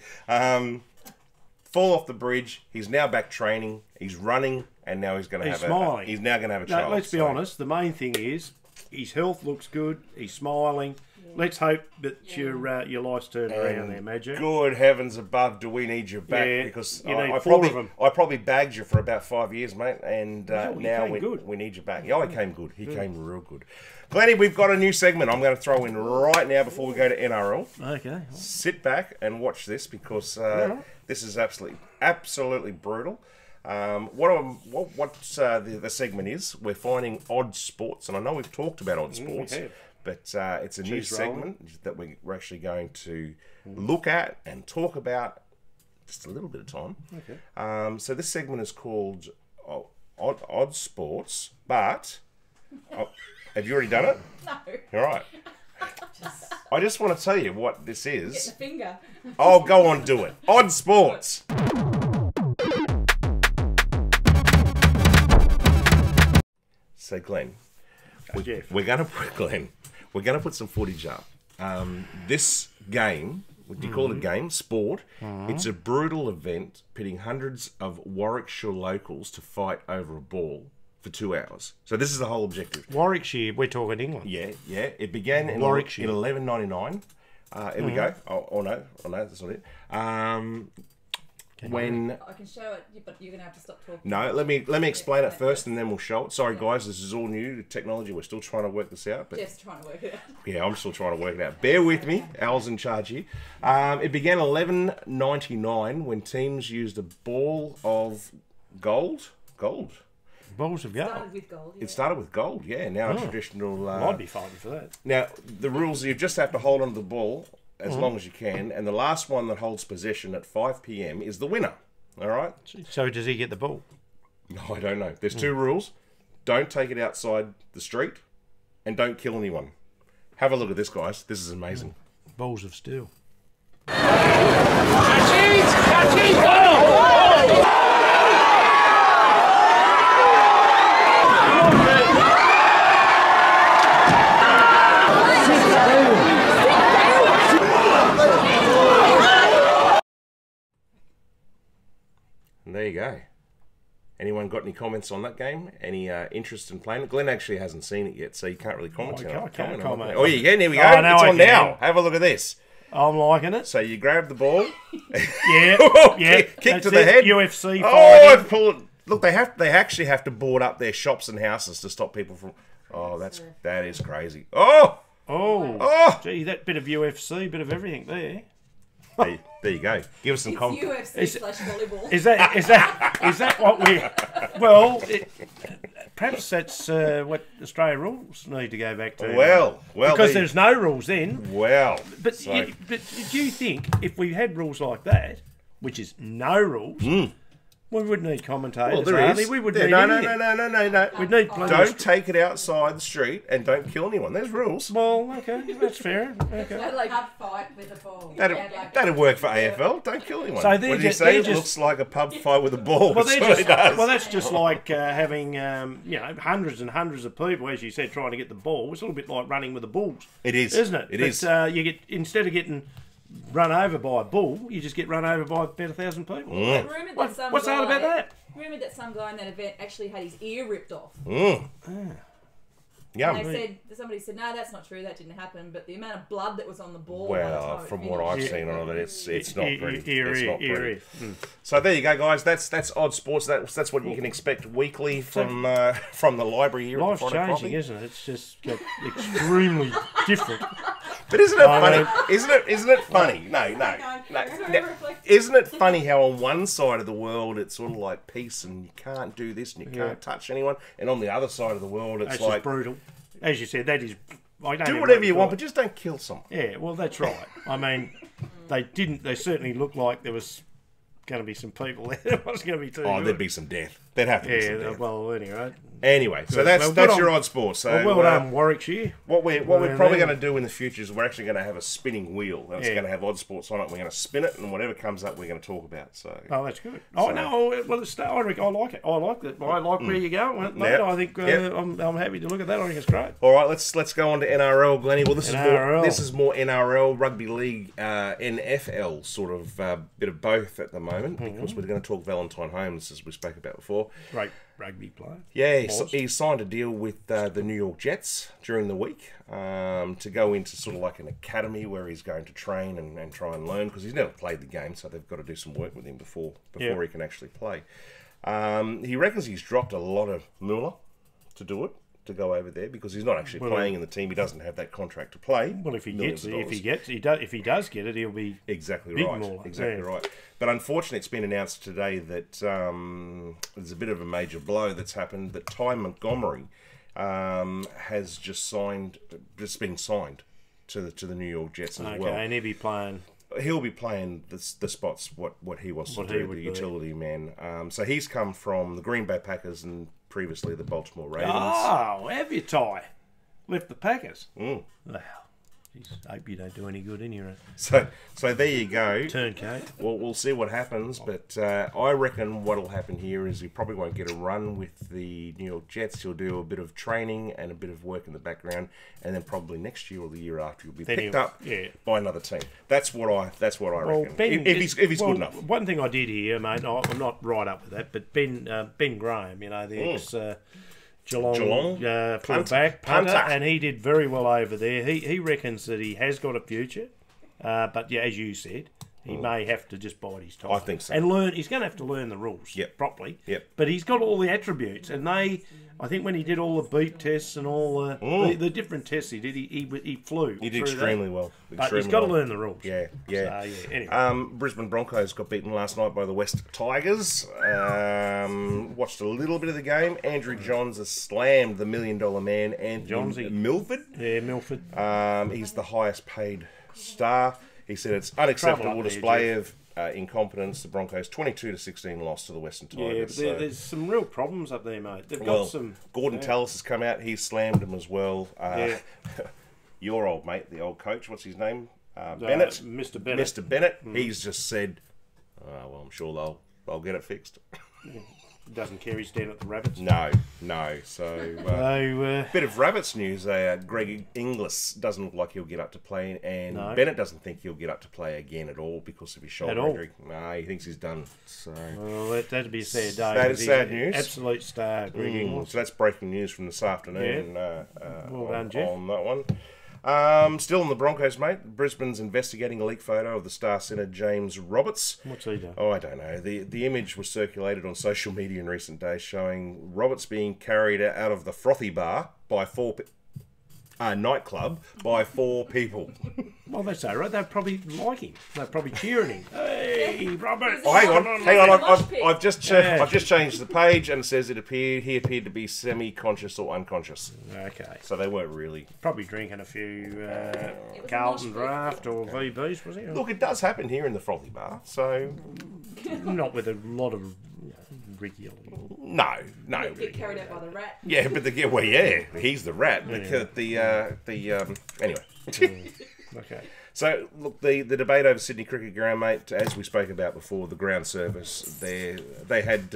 Speaker 1: Fall off the bridge. He's now back training. He's running, and now he's going to
Speaker 2: He's
Speaker 1: have
Speaker 2: smiling.
Speaker 1: He's now going to have a
Speaker 2: No,
Speaker 1: child.
Speaker 2: let's be
Speaker 1: so-
Speaker 2: honest. The main thing is his health looks good. He's smiling. Let's hope that your life's turned around there, Magic.
Speaker 1: Good heavens above, do we need you back?
Speaker 2: Yeah,
Speaker 1: Because
Speaker 2: you need
Speaker 1: I
Speaker 2: four
Speaker 1: probably
Speaker 2: of 'em.
Speaker 1: I probably bagged you for about 5 years, mate, and
Speaker 2: he
Speaker 1: now
Speaker 2: came good.
Speaker 1: we need you back. Yeah, he came good. He came real good. Glennie, we've got a new segment I'm going to throw in right now before we go to NRL.
Speaker 2: Okay.
Speaker 1: Sit back and watch this because this is absolutely brutal. What the segment is, we're finding odd sports, and I know we've talked about odd sports,
Speaker 2: have.
Speaker 1: but it's a new
Speaker 2: Cheese rolling.
Speaker 1: segment that we're actually going to look at and talk about just a little bit of time.
Speaker 2: Okay.
Speaker 1: So this segment is called Odd Sports, but have you already done it?
Speaker 3: No.
Speaker 1: All right. I just want to tell you what this
Speaker 3: Get
Speaker 1: is.
Speaker 3: the finger.
Speaker 1: Oh, go on, do it. Odd Sports. So, Glenn,
Speaker 2: Jeff.
Speaker 1: we're going to put some footage up. This game, what do you call it a game? Sport. It's a brutal event pitting hundreds of Warwickshire locals to fight over a ball for 2 hours. So this is the whole objective.
Speaker 2: Warwickshire, we're talking England.
Speaker 1: Yeah. It began in
Speaker 2: Warwickshire.
Speaker 1: 1199. Here we go. Oh no, that's not it. When
Speaker 3: I can show it, but you're gonna have to stop talking.
Speaker 1: no, let me explain it first, and then we'll show it. Sorry, guys, this is all new technology. We're still trying to work this out, but
Speaker 3: Jeff's trying to work it out.
Speaker 1: yeah, I'm still trying to work it out. Bear with me. Al's in charge here. It began 1199 when teams used a ball of gold.
Speaker 2: Balls of gold.
Speaker 3: Started with gold. Yeah.
Speaker 1: It started with gold, yeah. Now a traditional.
Speaker 2: I'd be fighting for that.
Speaker 1: Now the rules: you just have to hold on to the ball as long as you can, and the last one that holds possession at 5 p.m. is the winner. All right?
Speaker 2: So does he get the ball?
Speaker 1: No, I don't know. There's two rules: don't take it outside the street, and don't kill anyone. Have a look at this, guys. This is amazing.
Speaker 2: Balls of steel.
Speaker 1: there you go. Anyone got any comments on that game? Any interest in playing it? Glenn actually hasn't seen it yet, so you can't really comment.
Speaker 2: I can't comment.
Speaker 1: Oh, you can. Here we go.
Speaker 2: Oh, now
Speaker 1: it's
Speaker 2: I
Speaker 1: on
Speaker 2: can.
Speaker 1: now. Have a look at this.
Speaker 2: I'm liking it.
Speaker 1: So you grab the ball.
Speaker 2: Yeah.
Speaker 1: Kick to
Speaker 2: That's
Speaker 1: the
Speaker 2: it.
Speaker 1: head.
Speaker 2: UFC
Speaker 1: Oh,
Speaker 2: fighting.
Speaker 1: I've pulled. Look, they actually have to board up their shops and houses to stop people from. Oh, that is crazy. Oh,
Speaker 2: Oh, gee, that bit of UFC, bit of everything there.
Speaker 1: there you go. Give us some
Speaker 3: It's
Speaker 1: comments.
Speaker 3: UFC / volleyball.
Speaker 2: Is that what we? Well, perhaps that's what Australia rules need to go back to.
Speaker 1: Well,
Speaker 2: because there's no rules then.
Speaker 1: Well,
Speaker 2: But
Speaker 1: so-
Speaker 2: but do you think if we had rules like that, which is no rules, we wouldn't need commentators?
Speaker 1: well, there
Speaker 2: hardly.
Speaker 1: is.
Speaker 2: We wouldn't need
Speaker 1: no,
Speaker 2: anything.
Speaker 1: no.
Speaker 2: We'd need plenty.
Speaker 1: Don't take it outside the street and don't kill anyone. There's rules.
Speaker 2: Well, okay, that's fair. Okay.
Speaker 3: Like,
Speaker 4: Pub fight with a ball.
Speaker 1: That'd work for AFL. Don't kill anyone.
Speaker 2: So
Speaker 1: What
Speaker 2: they're
Speaker 1: did you
Speaker 2: just-
Speaker 1: say?
Speaker 2: they're
Speaker 1: It
Speaker 2: just-
Speaker 1: looks like a pub fight with a ball.
Speaker 2: Well,
Speaker 1: That's what it does.
Speaker 2: that's just like having hundreds and hundreds of people, as you said, trying to get the ball. It's a little bit like running with the bulls.
Speaker 1: It is,
Speaker 2: isn't it?
Speaker 1: It is.
Speaker 2: You get, instead of getting run over by a bull, you just get run over by about 1,000 people.
Speaker 3: rumoured that some
Speaker 2: What's hard about that?
Speaker 3: Rumoured that some guy in that event actually had his ear ripped off.
Speaker 1: Yum.
Speaker 3: And somebody said, no, that's not true. That didn't happen. But the amount of blood that was on the ball. by the
Speaker 1: Well,
Speaker 3: time it
Speaker 1: from what
Speaker 3: finished-
Speaker 1: I've seen on it, it's not pretty.
Speaker 2: Eerie,
Speaker 1: It's not pretty.
Speaker 2: eerie.
Speaker 1: So there you go, guys. That's Odd Sports. That's what you can expect weekly from the library here.
Speaker 2: Life's
Speaker 1: at the Friday
Speaker 2: changing,
Speaker 1: Coffee.
Speaker 2: isn't it? It's just got extremely different.
Speaker 1: But isn't it
Speaker 2: I
Speaker 1: funny?
Speaker 2: know.
Speaker 1: Isn't it funny? No. Isn't it funny how on one side of the world it's sort of like peace and you can't do this and you can't touch anyone, and on the other side of the world it's
Speaker 2: That's
Speaker 1: like
Speaker 2: just brutal. As you said, that is. I don't
Speaker 1: do
Speaker 2: even
Speaker 1: whatever
Speaker 2: know
Speaker 1: you
Speaker 2: what
Speaker 1: want,
Speaker 2: to
Speaker 1: but just don't kill someone.
Speaker 2: Yeah, well, that's right. I mean, they didn't. They certainly looked like there was going to be some people there. It wasn't going to be too.
Speaker 1: Oh,
Speaker 2: good.
Speaker 1: there'd be some death. There'd have to be some
Speaker 2: Yeah,
Speaker 1: death.
Speaker 2: well, anyway.
Speaker 1: Anyway, so
Speaker 2: Good.
Speaker 1: that's
Speaker 2: Well, good
Speaker 1: your
Speaker 2: on-
Speaker 1: Odd Sports. So
Speaker 2: Well done, Warwickshire.
Speaker 1: What we're
Speaker 2: Well,
Speaker 1: probably
Speaker 2: then-
Speaker 1: going to do in the future is we're actually going to have a spinning wheel. And it's
Speaker 2: Yeah.
Speaker 1: going to have Odd Sports on it. We're going to spin it, and whatever comes up, we're going to talk about. So
Speaker 2: Oh, that's good. Oh no, well, I like it. I like it. I like where you're going with it, mate.
Speaker 1: Yep.
Speaker 2: I think
Speaker 1: Yep.
Speaker 2: I'm happy to look at that. I think it's great.
Speaker 1: all right, let's go on to NRL, Glennie. Well, this
Speaker 2: NRL.
Speaker 1: is more NRL, rugby league, NFL sort of bit of both at the moment because we're going to talk Valentine Holmes as we spoke about before.
Speaker 2: Great rugby player.
Speaker 1: Yeah,
Speaker 2: Was.
Speaker 1: he signed a deal with the New York Jets during the week to go into sort of like an academy where he's going to train and try and learn because he's never played the game, so they've got to do some work with him before
Speaker 2: Yeah.
Speaker 1: he can actually play. He reckons he's dropped a lot of moolah to do it, to go over there because he's not actually playing in the team. He doesn't have that contract to play.
Speaker 2: Well, if he
Speaker 1: Millions
Speaker 2: gets
Speaker 1: of
Speaker 2: it,
Speaker 1: dollars.
Speaker 2: if he does get it, he'll be
Speaker 1: Exactly
Speaker 2: Big
Speaker 1: right.
Speaker 2: mauler,
Speaker 1: Exactly
Speaker 2: yeah.
Speaker 1: right. But unfortunately, it's been announced today that there's a bit of a major blow that's happened. That Ty Montgomery has just been signed to the New York Jets as
Speaker 2: okay,
Speaker 1: well.
Speaker 2: and he'll be playing.
Speaker 1: He'll be playing the spots what he wants
Speaker 2: What
Speaker 1: to
Speaker 2: he
Speaker 1: do,
Speaker 2: would
Speaker 1: the
Speaker 2: do.
Speaker 1: utility man. So he's come from the Green Bay Packers and previously the Baltimore Ravens.
Speaker 2: Oh, have you, Ty? Left the Packers.
Speaker 1: Mm.
Speaker 2: Well, geez, hope you don't do any good in here.
Speaker 1: So there you go.
Speaker 2: Turnkey.
Speaker 1: Well, we'll see what happens, but I reckon what'll happen here is he probably won't get a run with the New York Jets. He'll do a bit of training and a bit of work in the background, and then probably next year or the year after he'll be
Speaker 2: Then
Speaker 1: picked
Speaker 2: he'll-
Speaker 1: up
Speaker 2: yeah.
Speaker 1: by another team. That's what I
Speaker 2: Well,
Speaker 1: reckon.
Speaker 2: Ben,
Speaker 1: if he's good enough.
Speaker 2: One thing I did hear, mate, I'm not right up with that, but Ben Graham, the ex Geelong fullback punter,
Speaker 1: Punter.
Speaker 2: and he did very well over there. He reckons that he has got a future, but yeah, as you said, he may have to just bide his time.
Speaker 1: I think so.
Speaker 2: And learn. He's going to have to learn the rules
Speaker 1: Yep.
Speaker 2: properly.
Speaker 1: Yep.
Speaker 2: But he's got all the attributes, and I think when he did all the beep tests and all the different tests he did, he flew.
Speaker 1: He did
Speaker 2: through
Speaker 1: extremely
Speaker 2: that.
Speaker 1: well.
Speaker 2: But
Speaker 1: Extremely
Speaker 2: he's got to
Speaker 1: well.
Speaker 2: learn the rules.
Speaker 1: Yeah.
Speaker 2: So, yeah. Anyway.
Speaker 1: Brisbane Broncos got beaten last night by the West Tigers. Watched a little bit of the game. Andrew Johns has slammed the $1 Million Man, Anthony
Speaker 2: Johnsy.
Speaker 1: Milford.
Speaker 2: Yeah, Milford.
Speaker 1: He's the highest paid star. He said it's unacceptable
Speaker 2: Trouble up there,
Speaker 1: display of incompetence. The Broncos 22-16 loss to the Western
Speaker 2: Yeah,
Speaker 1: Tigers.
Speaker 2: but there's some real problems up there, mate. They've
Speaker 1: well,
Speaker 2: got some.
Speaker 1: Gordon Tallis has come out. He's slammed him as well.
Speaker 2: Yeah.
Speaker 1: Your old mate, the old coach, what's his name? Bennett.
Speaker 2: Mr. Bennett.
Speaker 1: Mr. Bennett. He's just said, well, I'm sure they'll get it fixed.
Speaker 2: doesn't care he's down at the Rabbits.
Speaker 1: No. So, bit of Rabbits news. Greg Inglis doesn't look like he'll get up to play, and Bennett doesn't think he'll get up to play again at all because of his shoulder injury. No, he thinks he's done. So,
Speaker 2: well, that'd be a sad day.
Speaker 1: That is sad news.
Speaker 2: Absolute star, Greg Inglis.
Speaker 1: So that's breaking news from this afternoon.
Speaker 2: Well done, Jeff.
Speaker 1: On that one. Still in the Broncos, mate. Brisbane's investigating a leaked photo of the Star centre James Roberts.
Speaker 2: What's he done?
Speaker 1: Oh, I don't know. The image was circulated on social media in recent days showing Roberts being carried out of the Frothy bar by nightclub by 4 people.
Speaker 2: Well, that's all right. They're probably like him. They're probably cheering him. Hey, Robert!
Speaker 1: Oh, hang on. I've just changed the page and it says he appeared to be semi-conscious or unconscious.
Speaker 2: Okay.
Speaker 1: So they weren't really.
Speaker 2: Probably drinking a few Carlton Draft or VBs, was he?
Speaker 1: Look, it does happen here in the Frothy bar. So
Speaker 2: not with a lot of regularly.
Speaker 1: No.
Speaker 3: Get carried out by the rat.
Speaker 1: Yeah, but he's the rat. Anyway.
Speaker 2: Okay.
Speaker 1: So, look, the debate over Sydney Cricket Ground, mate, as we spoke about before, the ground service, they had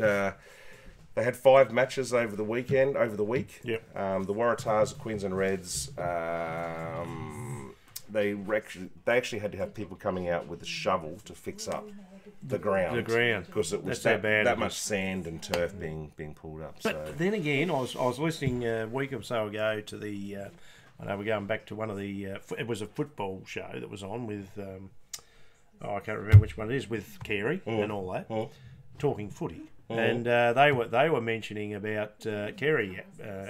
Speaker 1: 5 matches over the week.
Speaker 2: Yep.
Speaker 1: The Waratahs, the Queensland Reds, they actually had to have people coming out with a shovel to fix up the ground. Because it was that much sand and turf being pulled up.
Speaker 2: But then again, I was listening a week or so ago to the... I know we're going back to one of the... it was a football show that was on with... I can't remember which one it is, with Carey and all that, talking footy. And they were mentioning about Carey.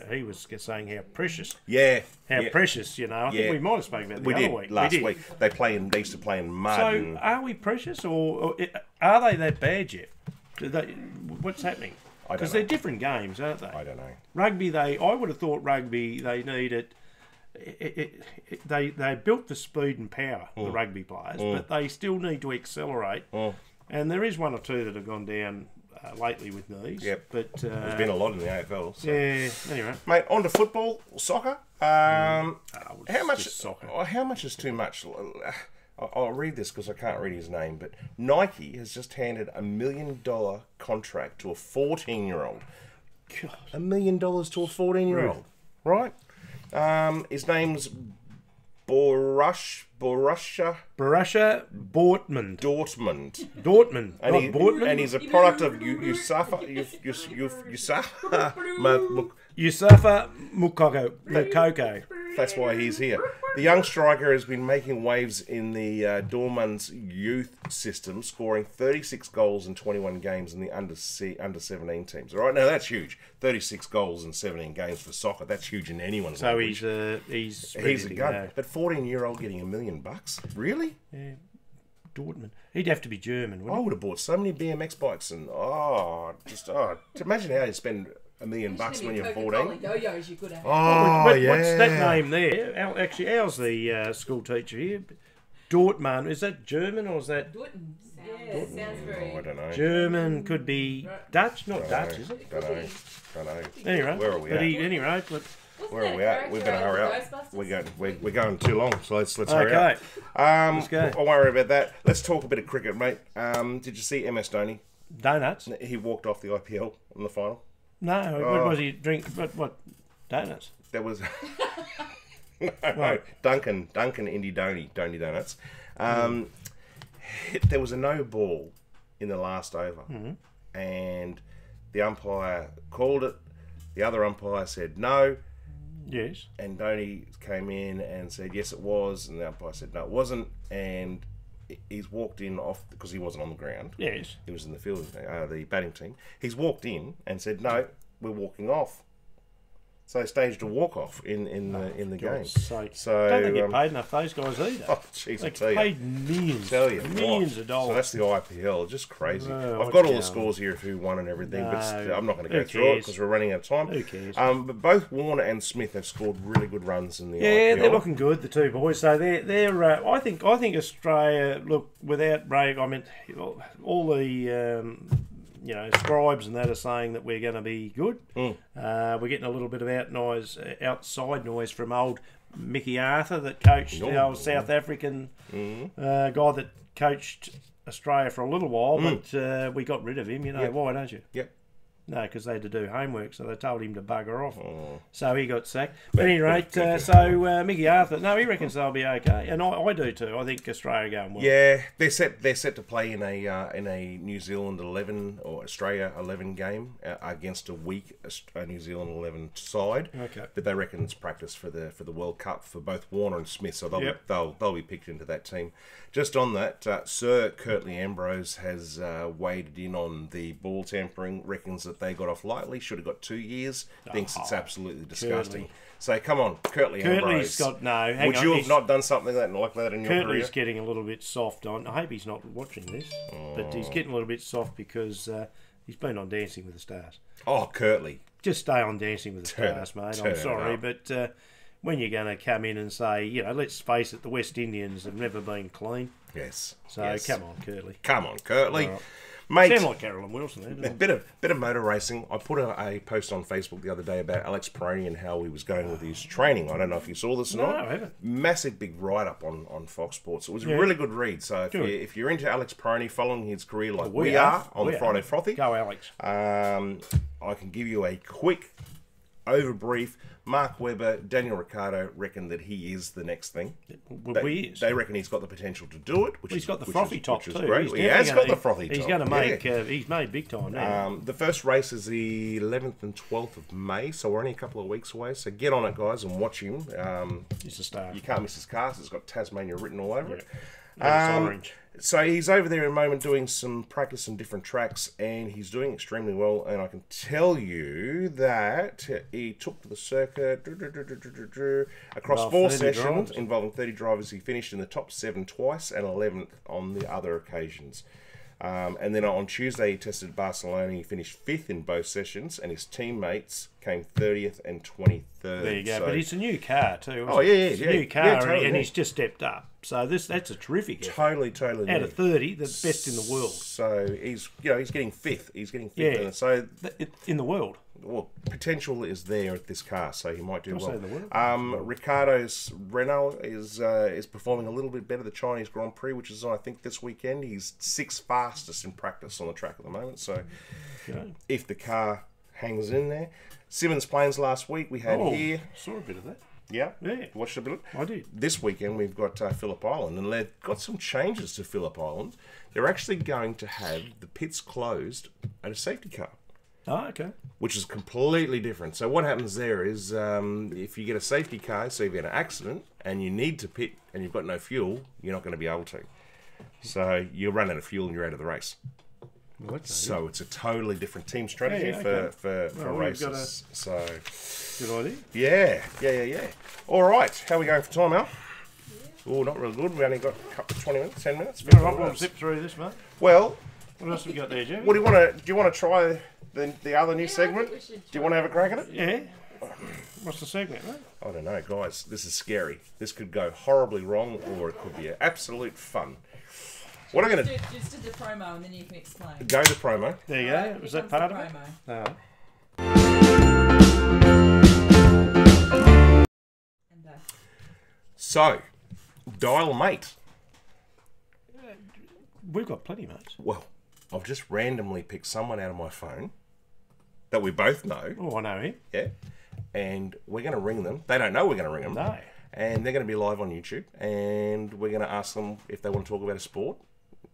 Speaker 2: He was saying how precious. Precious, you know. I think we might have spoken about the other week.
Speaker 1: Last week. They used to play in mud.
Speaker 2: So are we precious or are they that bad, Jeff? What's happening? Because they're different games, aren't they?
Speaker 1: I don't know.
Speaker 2: Rugby, I would have thought rugby, they need it. They built for speed and power, the rugby players, but they still need to accelerate. And there is 1 or 2 that have gone down lately with knees.
Speaker 1: Yep.
Speaker 2: But
Speaker 1: there's been a lot in the AFL. So.
Speaker 2: Yeah. Anyway,
Speaker 1: mate, on to football, soccer. How much?
Speaker 2: Soccer.
Speaker 1: How much is too much? I'll read this because I can't read his name. But Nike has just handed $1 million contract to a 14-year-old.
Speaker 2: God.
Speaker 1: $1 million to a 14-year-old, right? His name's Borussia
Speaker 2: Dortmund.
Speaker 1: And he's a product of Yusafa
Speaker 2: Mukoko.
Speaker 1: That's why he's here. The young striker has been making waves in the Dortmund's youth system, scoring 36 goals in 21 games in the under 17 teams. All right, now that's huge. 36 goals in 17 games for soccer. That's huge in anyone's language.
Speaker 2: So he's
Speaker 1: a gun. But 14-year-old getting $1 million? Really?
Speaker 2: Yeah. Dortmund. He'd have to be German, wouldn't he?
Speaker 1: I would have bought so many BMX bikes and imagine how you spend $1 million when you're 14.
Speaker 3: Yo-yos you could have.
Speaker 2: What's that name there? Actually, how's the school teacher here? Dortmund. Is that German or is that...
Speaker 3: Dortmund. Yeah, sounds very...
Speaker 1: I don't know.
Speaker 2: German could be Dutch. Not Dutch, is it?
Speaker 1: Don't know.
Speaker 2: Anyway,
Speaker 1: where are we at?
Speaker 2: Anyway,
Speaker 1: where are we at? We better hurry up. We're going too long, so let's hurry up.
Speaker 2: Let's go.
Speaker 1: I won't worry about that. Let's talk a bit of cricket, mate. Did you see MS Dhoni?
Speaker 2: Donuts?
Speaker 1: He walked off the IPL in the final.
Speaker 2: No, what was he drink? What? Donuts?
Speaker 1: That was no, Duncan Indy Donny Donuts. There was a no ball in the last over, and the umpire called it. The other umpire said no.
Speaker 2: Yes.
Speaker 1: And Dhoni came in and said yes, it was, and the umpire said no, it wasn't, and he's walked in off because he wasn't on the ground.
Speaker 2: Yes.
Speaker 1: He was in the field, the batting team. He's walked in and said, "No, we're walking off." So they staged a walk off in the game.
Speaker 2: Sake.
Speaker 1: So
Speaker 2: don't they get paid enough, those guys either?
Speaker 1: Oh, jeez,
Speaker 2: they
Speaker 1: I tell
Speaker 2: paid
Speaker 1: you.
Speaker 2: millions of dollars.
Speaker 1: So that's the IPL, just crazy.
Speaker 2: No,
Speaker 1: I've got all the scores here of who won and everything, but I'm not going to go through it because we're running out of time.
Speaker 2: Who cares?
Speaker 1: But both Warner and Smith have scored really good runs in the IPL.
Speaker 2: Yeah, they're looking good, the two boys. So they're. I think Australia, look, without break. I mean, all the. Scribes and that are saying that we're going to be good. We're getting a little bit of outside noise from old Mickey Arthur that coached the old South African guy that coached Australia for a little while, but we got rid of him. Why, don't you?
Speaker 1: Yep.
Speaker 2: No, because they had to do homework, so they told him to bugger off.
Speaker 1: Oh.
Speaker 2: So he got sacked. But at any rate, so Mickey Arthur, no, he reckons they'll be okay, and I do too. I think Australia are going well.
Speaker 1: Yeah, they're set to play in a New Zealand 11 or Australia 11 game against a weak New Zealand 11 side.
Speaker 2: Okay.
Speaker 1: But they reckon it's practice for the World Cup for both Warner and Smith, so they'll be picked into that team. Just on that, Sir Curtly Ambrose has waded in on the ball tampering. Reckons that they got off lightly. Should have got 2 years. Thinks it's absolutely disgusting.
Speaker 2: Curtly.
Speaker 1: So come on, Curtly Ambrose.
Speaker 2: Got no. Hang
Speaker 1: Would
Speaker 2: on,
Speaker 1: you have not done something like that in your career?
Speaker 2: Curtly's getting a little bit soft on. I hope he's not watching this, but he's getting a little bit soft because he's been on Dancing with the Stars.
Speaker 1: Oh, Curtly.
Speaker 2: Just stay on Dancing with the Stars, mate. I'm sorry, but when you're going to come in and say, let's face it, the West Indians have never been clean.
Speaker 1: Yes.
Speaker 2: So
Speaker 1: yes.
Speaker 2: come on, Curtly.
Speaker 1: Come on, Curtly.
Speaker 2: Right.
Speaker 1: Mate,
Speaker 2: Sound like Carolyn Wilson there,
Speaker 1: a bit of motor racing. I put a post on Facebook the other day about Alex Peroni and how he was going with his training. I don't know if you saw this or not.
Speaker 2: No, I haven't.
Speaker 1: Massive big write-up on Fox Sports. It was a really good read. So if you're into Alex Peroni, following his career like we are on the Friday Frothy,
Speaker 2: go Alex.
Speaker 1: I can give you a quick overbrief. Mark Webber, Daniel Ricciardo reckon that he is the next thing. They reckon he's got the potential to do it.
Speaker 2: He's got the frothy top too.
Speaker 1: Great. He has got the frothy top.
Speaker 2: He's going to make. He's made big time now.
Speaker 1: The first race is the 11th and 12th of May, so we're only a couple of weeks away. So get on it, guys, and watch him.
Speaker 2: He's a star.
Speaker 1: You can't miss his cast. It's got Tasmania written all over it.
Speaker 2: It's orange.
Speaker 1: So he's over there in a moment doing some practice on different tracks, and he's doing extremely well. And I can tell you that he took to the circuit across 4 sessions involving 30 drivers. He finished in the top 7 twice and 11th on the other occasions. And then on Tuesday, he tested Barcelona. He finished 5th in both sessions, and his teammates came 30th and 23rd.
Speaker 2: There you go.
Speaker 1: So,
Speaker 2: but it's a new car too.
Speaker 1: Oh yeah,
Speaker 2: it's a new car,
Speaker 1: totally,
Speaker 2: and he's just stepped up. So that's a terrific effort.
Speaker 1: Totally.
Speaker 2: Out of 30, the best in the world.
Speaker 1: So he's getting 5th. He's getting 5th.
Speaker 2: Yeah.
Speaker 1: So
Speaker 2: in the world.
Speaker 1: Well, potential is there at this car, so he might do well.
Speaker 2: In the world.
Speaker 1: Ricardo's Renault is performing a little bit better. The Chinese Grand Prix, which is I think this weekend, he's 6th fastest in practice on the track at the moment. So if the car hangs in there, Simmons Plains last week we had here.
Speaker 2: Saw a bit of that.
Speaker 1: Yeah,
Speaker 2: Yeah.
Speaker 1: watched a bit of it.
Speaker 2: I did.
Speaker 1: This weekend we've got Phillip Island, and they've got some changes to Phillip Island. They're actually going to have the pits closed at a safety car.
Speaker 2: Oh, okay.
Speaker 1: Which is completely different. So what happens there is if you get a safety car, so if you get an accident and you need to pit and you've got no fuel, you're not going to be able to. So you run out of fuel and you're out of the race.
Speaker 2: Well,
Speaker 1: so it's a totally different team strategy for races. So
Speaker 2: good idea.
Speaker 1: Yeah. All right, how are we going for time, Al? Oh, not real good. We only got a couple of 20 minutes, 10 minutes.
Speaker 2: All right, we'll zip through this, mate.
Speaker 1: Well,
Speaker 2: what else have we got there, Jimmy?
Speaker 1: What do you want to try the other new segment? Do you want to have a crack at it?
Speaker 2: Yeah. What's the segment, mate?
Speaker 1: I don't know, guys. This is scary. This could go horribly wrong, or it could be an absolute fun. What I'm going to do...
Speaker 3: Just do the promo and then you can explain.
Speaker 1: Go to promo.
Speaker 2: There you go. Was that part of it? No.
Speaker 1: So, dial mate.
Speaker 2: We've got plenty, mates.
Speaker 1: Well, I've just randomly picked someone out of my phone that we both know.
Speaker 2: Oh, I know him.
Speaker 1: Yeah. And we're going to ring them. They don't know we're going to ring them.
Speaker 2: No.
Speaker 1: And they're going to be live on YouTube. And we're going to ask them if they want to talk about a sport.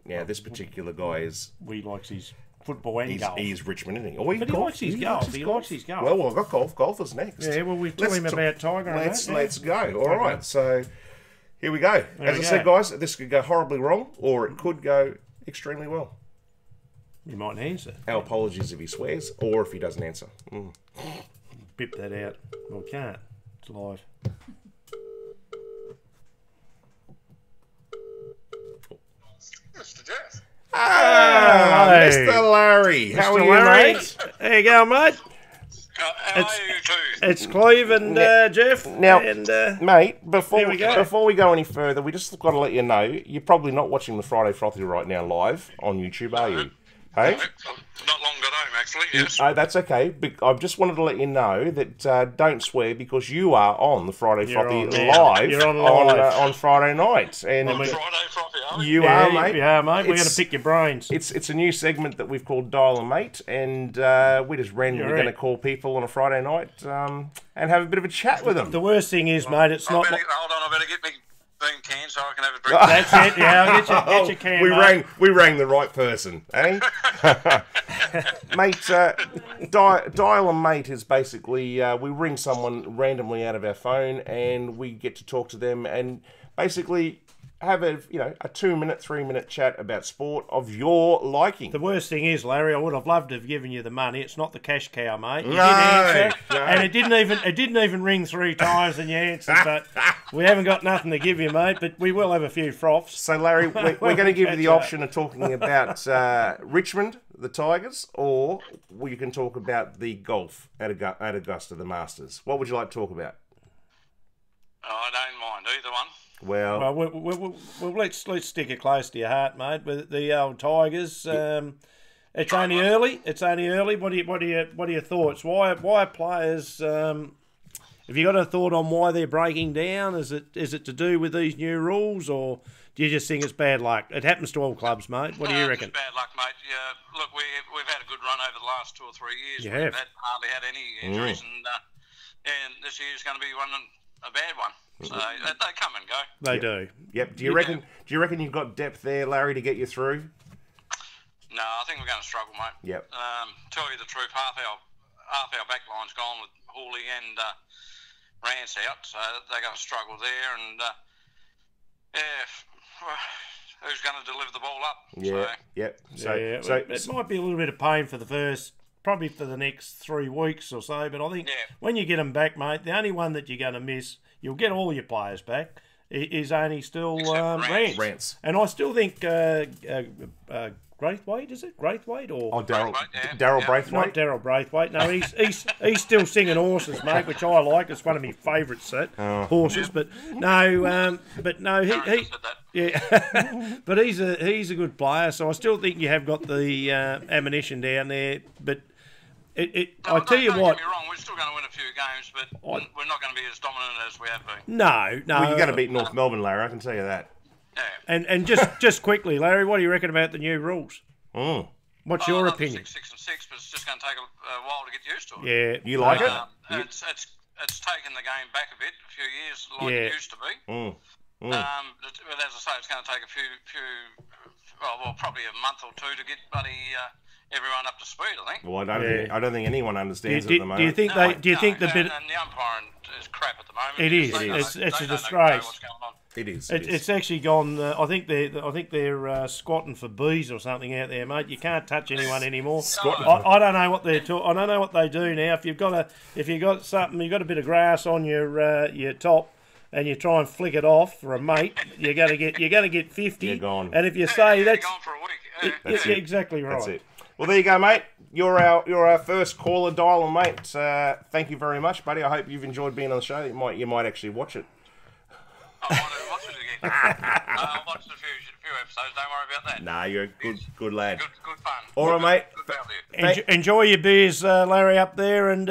Speaker 1: Now, this particular guy is...
Speaker 2: He likes his football and golf.
Speaker 1: He's Richmond, isn't he? Oh,
Speaker 2: but he likes his golf. He likes his golf.
Speaker 1: Well, I've got golf. Golf is next.
Speaker 2: Yeah, well, we tell him about Tiger and that.
Speaker 1: Let's go. All right, so here we go. As I said, guys, this could go horribly wrong, or it could go extremely well.
Speaker 2: You might answer.
Speaker 1: Our apologies if he swears, or if he doesn't answer.
Speaker 2: Bip that out. Well, can't. It's live.
Speaker 5: Mr. Jeff.
Speaker 1: Ah, Mr. Larry. How are you, mate?
Speaker 2: There you go, mate.
Speaker 5: How are you two?
Speaker 2: It's Cleve and Jeff.
Speaker 1: Now,
Speaker 2: and,
Speaker 1: mate, before we go any further, we just got to let you know, you're probably not watching the Friday Frothy right now live on YouTube, are you? Hey?
Speaker 5: Not long got home, actually, yes.
Speaker 1: That's okay. I just wanted to let you know that don't swear because you are on the Friday Frothy live
Speaker 2: on
Speaker 1: on Friday night. And
Speaker 5: Friday Frothy, are we?
Speaker 1: You are, mate.
Speaker 2: Yeah, mate. We're going
Speaker 1: It's-
Speaker 2: to pick your brains.
Speaker 1: It's a new segment that we've called Dial a Mate, and we're just randomly going to call people on a Friday night and have a bit of a chat with them.
Speaker 2: The worst thing is, mate, it's not.
Speaker 5: Hold on, I better get me bean can so I can have a drink.
Speaker 2: That's it. Yeah, I'll get your can. mate.
Speaker 1: We rang the right person, eh? Mate, Dial a Mate is basically we ring someone randomly out of our phone and we get to talk to them and basically have a 2-minute, 3-minute chat about sport of your liking.
Speaker 2: The worst thing is, Larry, I would have loved to have given you the money. It's not the cash cow, mate. You
Speaker 1: No,
Speaker 2: did answer,
Speaker 1: no.
Speaker 2: and it didn't even ring 3 times, and you answered. But we haven't got nothing to give you, mate. But we will have a few froths.
Speaker 1: So, Larry, we're going to give you the option of talking about Richmond, the Tigers, or you can talk about the golf at Augusta, the Masters. What would you like to talk about?
Speaker 5: Oh, I don't mind either one.
Speaker 1: Well,
Speaker 2: Well, let's stick it close to your heart, mate. With the old Tigers, it's only early. It's only early. What are your thoughts? Why are players? Have you got a thought on why they're breaking down? Is it to do with these new rules, or do you just think it's bad luck? It happens to all clubs, mate. What do you reckon?
Speaker 5: It's bad luck, mate. Yeah, look, we've had a good run over the last 2 or 3 years.
Speaker 2: You
Speaker 5: We've
Speaker 2: have.
Speaker 5: hardly had any injuries, and this year's going to be a bad one. So they come and go.
Speaker 2: They do.
Speaker 1: yep. Do you reckon you've got depth there, Larry, to get you through?
Speaker 5: No, I think we're going to struggle, mate.
Speaker 1: Yep.
Speaker 5: Tell you the truth, half our back line's gone with Hawley and Rance out, so they're going to struggle there. And who's going to deliver the ball up?
Speaker 1: Yeah.
Speaker 5: So,
Speaker 1: Yep.
Speaker 2: So it might be a little bit of pain for the first, probably for the next 3 weeks or so. But I think when you get them back, mate, the only one that you're going to miss, you'll get all your players back, is only still Rance. And I still think Braithwaite, is it? Braithwaite or
Speaker 1: Daryl Braithwaite?
Speaker 2: not Daryl Braithwaite? No, he's still singing horses, mate, which I like. It's one of my favourite horses. But no, but he's a good player. So I still think you have got the ammunition down there. But I tell you
Speaker 5: don't
Speaker 2: what.
Speaker 5: get me wrong, we're still going to win a few games, but we're not going to be as dominant as we have been.
Speaker 2: No.
Speaker 1: Well, you're going to beat North Melbourne, Larry. I can tell you that.
Speaker 5: Yeah.
Speaker 2: And just quickly, Larry, what do you reckon about the new rules? What's your opinion?
Speaker 5: 6 and 6, but it's just going to take a while to get used to it.
Speaker 2: Yeah,
Speaker 1: You like it?
Speaker 5: It's taken the game back a bit, a few years, like it used to be. But as I say, it's going to take a few probably a month or two to get everyone up to speed, I think.
Speaker 1: Well, I don't think anyone understands it at the moment.
Speaker 2: Do you think the bit?
Speaker 5: And the umpiring is crap at the moment.
Speaker 2: It is. It's a disgrace.
Speaker 5: What's going on.
Speaker 1: It is.
Speaker 2: It's actually gone. I think they're squatting for bees or something out there, mate. You can't touch anyone anymore. I don't know what they're I don't know what they do now. If you've got a bit of grass on your top, and you try and flick it off for a mate, you're gonna get 50.
Speaker 1: You're gone.
Speaker 2: And if you say
Speaker 5: They're
Speaker 2: that's
Speaker 5: gone for a week.
Speaker 1: That's
Speaker 2: you're
Speaker 1: it.
Speaker 2: exactly right.
Speaker 1: That's it. Well, there you go, mate. You're our first caller, Dial, mate. Thank you very much, buddy. I hope you've enjoyed being on the show. You might actually watch it.
Speaker 5: I want to watch it again. I watched a few episodes. Don't worry about that.
Speaker 1: Nah, you're a good lad.
Speaker 5: Good fun.
Speaker 1: All right, mate.
Speaker 5: Good value.
Speaker 2: Enjoy your beers, Larry, up there, and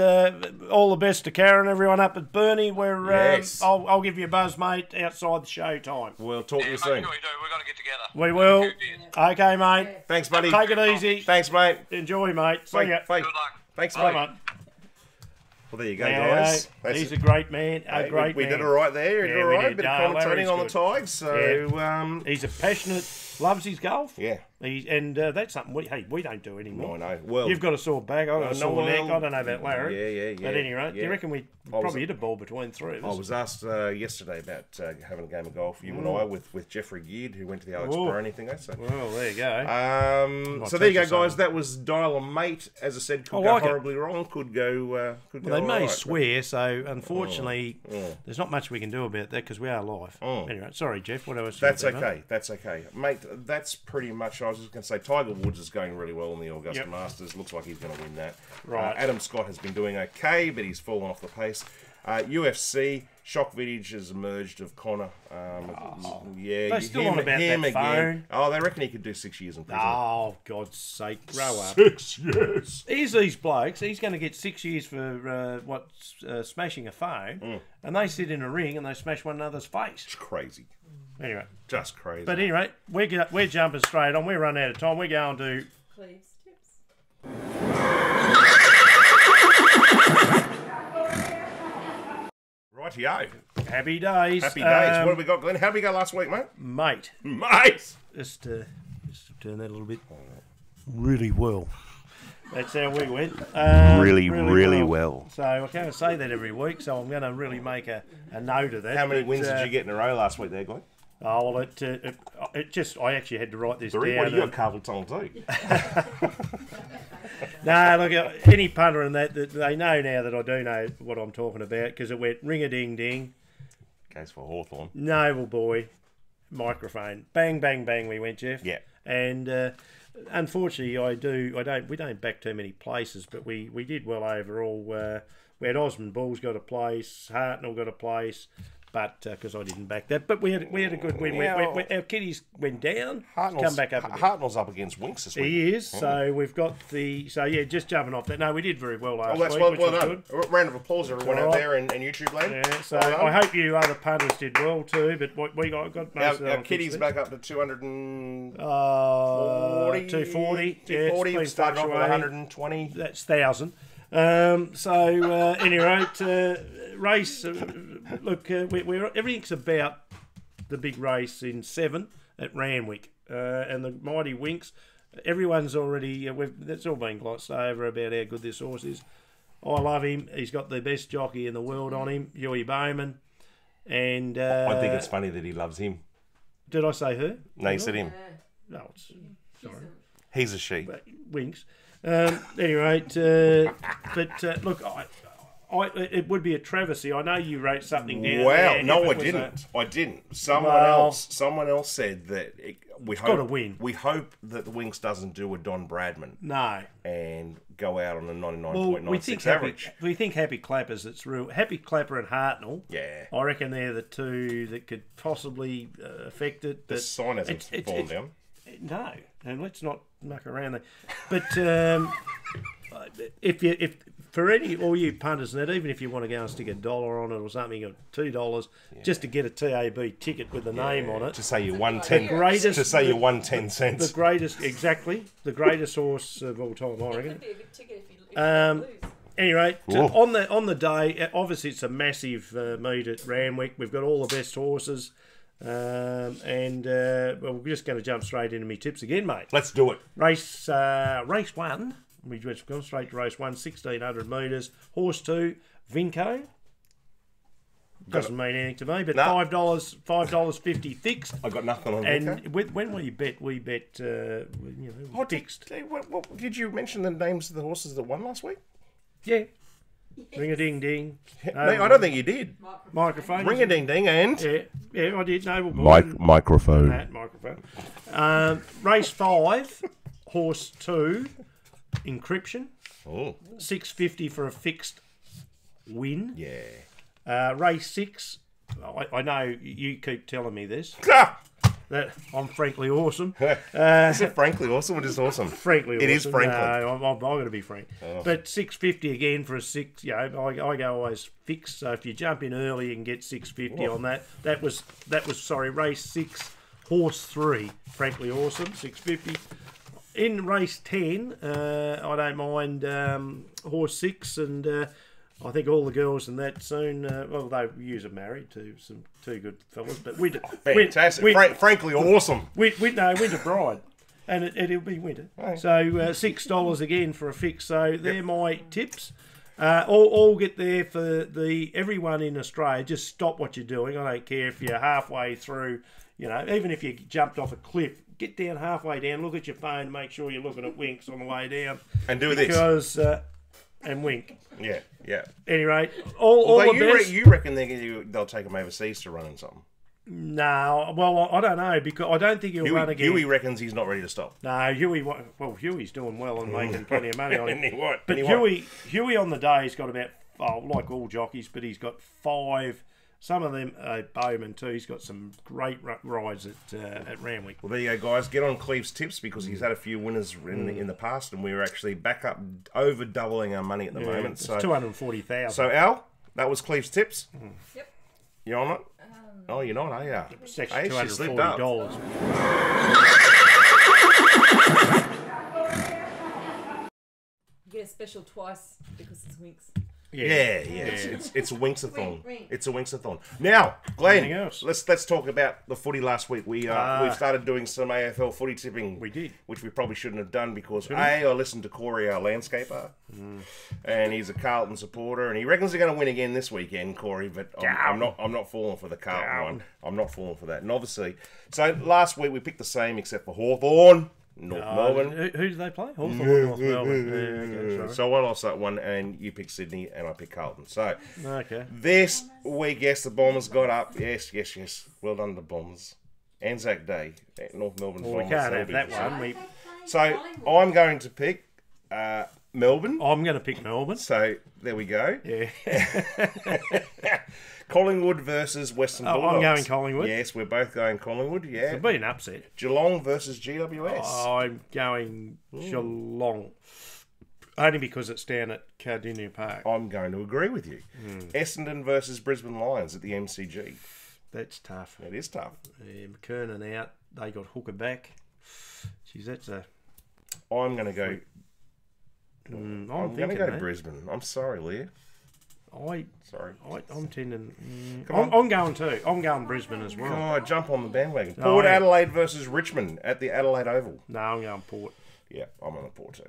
Speaker 2: all the best to Karen, everyone up at Burnie. Where
Speaker 1: Yes.
Speaker 2: I'll give you a buzz, mate, outside the show time.
Speaker 1: We'll talk to you
Speaker 5: Make
Speaker 1: soon.
Speaker 5: sure you do. We've got to get together.
Speaker 2: We will.
Speaker 5: Few beers.
Speaker 2: Okay, mate.
Speaker 1: Thanks, buddy.
Speaker 2: Take it easy.
Speaker 1: Thanks, mate.
Speaker 2: Enjoy, mate. See ya.
Speaker 1: Bye.
Speaker 5: Good luck.
Speaker 1: Thanks,
Speaker 2: Bye,
Speaker 1: mate.
Speaker 2: mate.
Speaker 1: Well, there you go,
Speaker 2: Yeah,
Speaker 1: guys.
Speaker 2: he's a great man.
Speaker 1: We did all right there. We did all right.
Speaker 2: did.
Speaker 1: Bit
Speaker 2: No,
Speaker 1: of commentating
Speaker 2: Larry's
Speaker 1: on the
Speaker 2: good.
Speaker 1: Tigers. So,
Speaker 2: He's a passionate, loves his golf.
Speaker 1: yeah.
Speaker 2: That's something we don't do anymore.
Speaker 1: No, I know. Well,
Speaker 2: You've got a sore back. I've got a
Speaker 1: no,
Speaker 2: sore neck.
Speaker 1: well,
Speaker 2: I don't know about Larry.
Speaker 1: yeah.
Speaker 2: But anyway, do
Speaker 1: yeah.
Speaker 2: you reckon we probably hit a ball between three of
Speaker 1: I
Speaker 2: us?
Speaker 1: was asked yesterday about having a game of golf, you and I, with Jeffrey Geard, who went to the Alex Baroni thing. So,
Speaker 2: Well, there you go.
Speaker 1: so there you go,
Speaker 2: touch you
Speaker 1: guys. That was Dial a Mate. As I said, could
Speaker 2: I
Speaker 1: go
Speaker 2: like it.
Speaker 1: horribly wrong. Could go.
Speaker 2: They may
Speaker 1: alright,
Speaker 2: swear, so unfortunately, there's not much we can do about that because we are live. Anyway, sorry, Jeff. What else?
Speaker 1: That's okay. That's okay, mate. That's pretty much. I was just going to say, Tiger Woods is going really well in the Augusta Masters. Looks like he's going to win that.
Speaker 2: Right.
Speaker 1: Adam Scott has been doing okay, but he's fallen off the pace. UFC shock footage has emerged of Connor.
Speaker 2: They're still on about that phone.
Speaker 1: Oh, they reckon he could do 6 years in prison.
Speaker 2: Oh, God's sake, grow up.
Speaker 1: 6 years.
Speaker 2: Here's these blokes. He's going to get 6 years for smashing a phone, and they sit in a ring and they smash one another's face.
Speaker 1: It's crazy.
Speaker 2: Anyway.
Speaker 1: Just crazy.
Speaker 2: But anyway, we're jumping straight on. We're running out of time. We're going to...
Speaker 3: Cleves tips.
Speaker 1: Rightio.
Speaker 2: Happy days.
Speaker 1: Happy days. What have we got, Glenn? How did we go last week, mate?
Speaker 2: Mate.
Speaker 1: Mate!
Speaker 2: Just turn that a little bit. Really well. That's how we went.
Speaker 1: Really well.
Speaker 2: So I can't say that every week, so I'm going to really make a note of that.
Speaker 1: How many wins did you get in a row last week there, Glenn?
Speaker 2: Oh, well, it just... I actually had to write this
Speaker 1: Three?
Speaker 2: down.
Speaker 1: Well, you got carpal tunnel too.
Speaker 2: No, look, any punter and that, they know now that I do know what I'm talking about, because it went ring-a-ding-ding.
Speaker 1: Goes for Hawthorn.
Speaker 2: Noble boy, microphone, bang, bang, bang. We went, Jeff.
Speaker 1: Yeah.
Speaker 2: And unfortunately, we don't back too many places, but we did well overall. We had Osmond Bulls got a place, Hartnell got a place. But because I didn't back that, but we had a good win.
Speaker 1: Yeah,
Speaker 2: Our kiddies went down,
Speaker 1: Hartnell's,
Speaker 2: come back up a bit.
Speaker 1: Hartnell's up against Winks this week.
Speaker 2: He is. So we've got the. So yeah, just jumping off that. No, we did very well last
Speaker 1: Well, that's
Speaker 2: week.
Speaker 1: well,
Speaker 2: which
Speaker 1: well
Speaker 2: was
Speaker 1: done.
Speaker 2: good.
Speaker 1: A round of applause, everyone out
Speaker 2: Alright.
Speaker 1: there in YouTube land.
Speaker 2: Yeah. So
Speaker 1: Well done.
Speaker 2: I hope you other punters did well too. But we got most of
Speaker 1: Our
Speaker 2: them.
Speaker 1: kitties back up to 240.
Speaker 2: 240. Yeah,
Speaker 1: 240.
Speaker 2: it's been
Speaker 1: Started off with
Speaker 2: fluctuating.
Speaker 1: 120.
Speaker 2: That's 1,000. Anyway, race. Look, we're everything's about the big race in 7 at Randwick, and the mighty Winks. Everyone's already. That's all been glossed over about how good this horse is. I love him. He's got the best jockey in the world on him, Huey Bowman. And
Speaker 1: I think it's funny that he loves him.
Speaker 2: did I say her?
Speaker 1: No, you said him.
Speaker 2: No, it's sorry.
Speaker 1: He's a she.
Speaker 2: Winks. Anyway, look, it would be a travesty. I know you wrote something down.
Speaker 1: Wow,
Speaker 2: there.
Speaker 1: no,
Speaker 2: If
Speaker 1: I
Speaker 2: it was
Speaker 1: didn't. I didn't.
Speaker 2: Well-
Speaker 1: Someone else said that we
Speaker 2: gotta
Speaker 1: hope
Speaker 2: win.
Speaker 1: We hope that the Winks doesn't do a Don Bradman
Speaker 2: No.
Speaker 1: and go out on a
Speaker 2: Well,
Speaker 1: 99.96 average.
Speaker 2: we think Happy Clappers. It's real. Happy Clapper and Hartnell.
Speaker 1: Yeah.
Speaker 2: I reckon they're the two that could possibly affect it.
Speaker 1: The
Speaker 2: But
Speaker 1: sign hasn't fallen down.
Speaker 2: no, and let's not muck around there. But if for all you punters and that, even if you want to go and stick $1 on it or something, or $2 just to get a TAB ticket with the name on it.
Speaker 1: To say you won 10.
Speaker 2: greatest-
Speaker 1: To say you won 10 cents.
Speaker 2: The greatest horse of all time, I
Speaker 3: It
Speaker 2: reckon.
Speaker 3: could be a big ticket if you lose.
Speaker 2: Anyway,
Speaker 1: Whoa.
Speaker 2: on the day, obviously it's a massive meet at Randwick. We've got all the best horses, well, we're just going to jump straight into my tips again, mate.
Speaker 1: Let's do it.
Speaker 2: Race 1. We've just gone straight to race 1, 1,600 metres. Horse 2, Vinco. Doesn't mean anything to me, but
Speaker 1: No.
Speaker 2: $5.50 fixed.
Speaker 1: I got nothing on
Speaker 2: And
Speaker 1: Vinco.
Speaker 2: when we bet fixed.
Speaker 1: What, did you mention the names of the horses that won last week?
Speaker 2: Yeah. Ring a ding ding.
Speaker 1: No, I don't think you did.
Speaker 2: Microphone.
Speaker 1: Ring a ding ding and
Speaker 2: Yeah, I did. No,
Speaker 1: microphone.
Speaker 2: that microphone. Race 5, horse 2, Encryption.
Speaker 1: Oh,
Speaker 2: $6.50 for a fixed win.
Speaker 1: yeah.
Speaker 2: Race 6, I know you keep telling me this,
Speaker 1: Ah!
Speaker 2: that I'm frankly awesome.
Speaker 1: Is it frankly awesome or just awesome?
Speaker 2: Frankly awesome.
Speaker 1: It is frankly.
Speaker 2: No, I'm going to be frank. But $6.50 again for a 6, I go always fixed. So if you jump in early and get $6.50 on that, that was race 6, horse 3, frankly awesome, $6.50. In race 10, I don't mind horse 6, and I think all the girls in that soon, well, they use are married to some 2 good fellas, but
Speaker 1: Fantastic. Frankly awesome.
Speaker 2: Winter Bride, and it'll be winter.
Speaker 1: Right.
Speaker 2: So $6 again for a fix. So they're my tips. All get there for everyone in Australia. Just stop what you're doing. I don't care if you're halfway through. Even if you jumped off a cliff, get down halfway down. Look at your phone. Make sure you're looking at Winks on the way down.
Speaker 1: And do this.
Speaker 2: Because and wink.
Speaker 1: Yeah.
Speaker 2: Any rate, all the best.
Speaker 1: You reckon they'll take them overseas to run in something?
Speaker 2: No, well, I don't know, because I don't think he'll run again.
Speaker 1: Huey reckons he's not ready to stop.
Speaker 2: No, Huey's doing well and making plenty of money on him.
Speaker 1: And he won't.
Speaker 2: But
Speaker 1: And he won't.
Speaker 2: Huey on the day has got about, like all jockeys, but he's got 5. Some of them, Bowman too. He's got some great rides at Randwick.
Speaker 1: Well, there you go, guys. Get on Cleve's tips because he's had a few winners in the past, and we're actually back up over doubling our money at the moment.
Speaker 2: It's
Speaker 1: So
Speaker 2: 240,000.
Speaker 1: So Al, that was Cleve's tips.
Speaker 3: Yep.
Speaker 1: You on it? Oh, you're not, are you?
Speaker 2: It's actually
Speaker 1: Hey, she slipped up.
Speaker 2: $240.
Speaker 3: You get a special twice because it's Winks.
Speaker 1: Yeah. It's a Winksathon.
Speaker 4: Wink.
Speaker 1: It's a Winksathon. Now, Glenn,
Speaker 2: Anything else?
Speaker 1: let's talk about the footy last week. We've started doing some AFL footy tipping.
Speaker 2: We did.
Speaker 1: Which we probably shouldn't have done because I listened to Corey, our landscaper, and he's a Carlton supporter, and he reckons they're going to win again this weekend, Corey. But I'm not falling for the Carlton one. I'm not falling for that. And obviously, so last week we picked the same except for Hawthorn. North Melbourne.
Speaker 2: Who do they play? Hawthorn, North Melbourne. Yeah, okay, sorry.
Speaker 1: So I lost that one, and you picked Sydney, and I picked Carlton. So
Speaker 2: Okay.
Speaker 1: this week, yes, the Bombers got up. Yes. Well done, the Bombers. Anzac Day, North Melbourne
Speaker 2: Well,
Speaker 1: Bombers.
Speaker 2: we can't
Speaker 1: they'll
Speaker 2: have
Speaker 1: be
Speaker 2: that
Speaker 1: good.
Speaker 2: one.
Speaker 1: So I'm going to pick Melbourne.
Speaker 2: I'm going to pick Melbourne.
Speaker 1: So there we go.
Speaker 2: Yeah.
Speaker 1: Collingwood versus Western Bulldogs.
Speaker 2: I'm going Collingwood.
Speaker 1: Yes, we're both going Collingwood. Yeah.
Speaker 2: It'll be an upset.
Speaker 1: Geelong versus GWS.
Speaker 2: I'm going Geelong. Only because it's down at Cardinia Park.
Speaker 1: I'm going to agree with you. Essendon versus Brisbane Lions at the MCG.
Speaker 2: That's tough.
Speaker 1: It is tough.
Speaker 2: McKernan out. They got Hooker back. Jeez, that's a...
Speaker 1: I'm going to go.
Speaker 2: I'm
Speaker 1: I'm going to
Speaker 2: thinking,
Speaker 1: go
Speaker 2: mate.
Speaker 1: Brisbane. I'm sorry, Leah. Sorry.
Speaker 2: I'm tending...
Speaker 1: Come on.
Speaker 2: I'm going too. I'm going Brisbane as well.
Speaker 1: Oh, jump on the bandwagon.
Speaker 2: No,
Speaker 1: Port
Speaker 2: I-
Speaker 1: Adelaide versus Richmond at the Adelaide Oval.
Speaker 2: No, I'm going Port.
Speaker 1: Yeah, I'm on the Port too.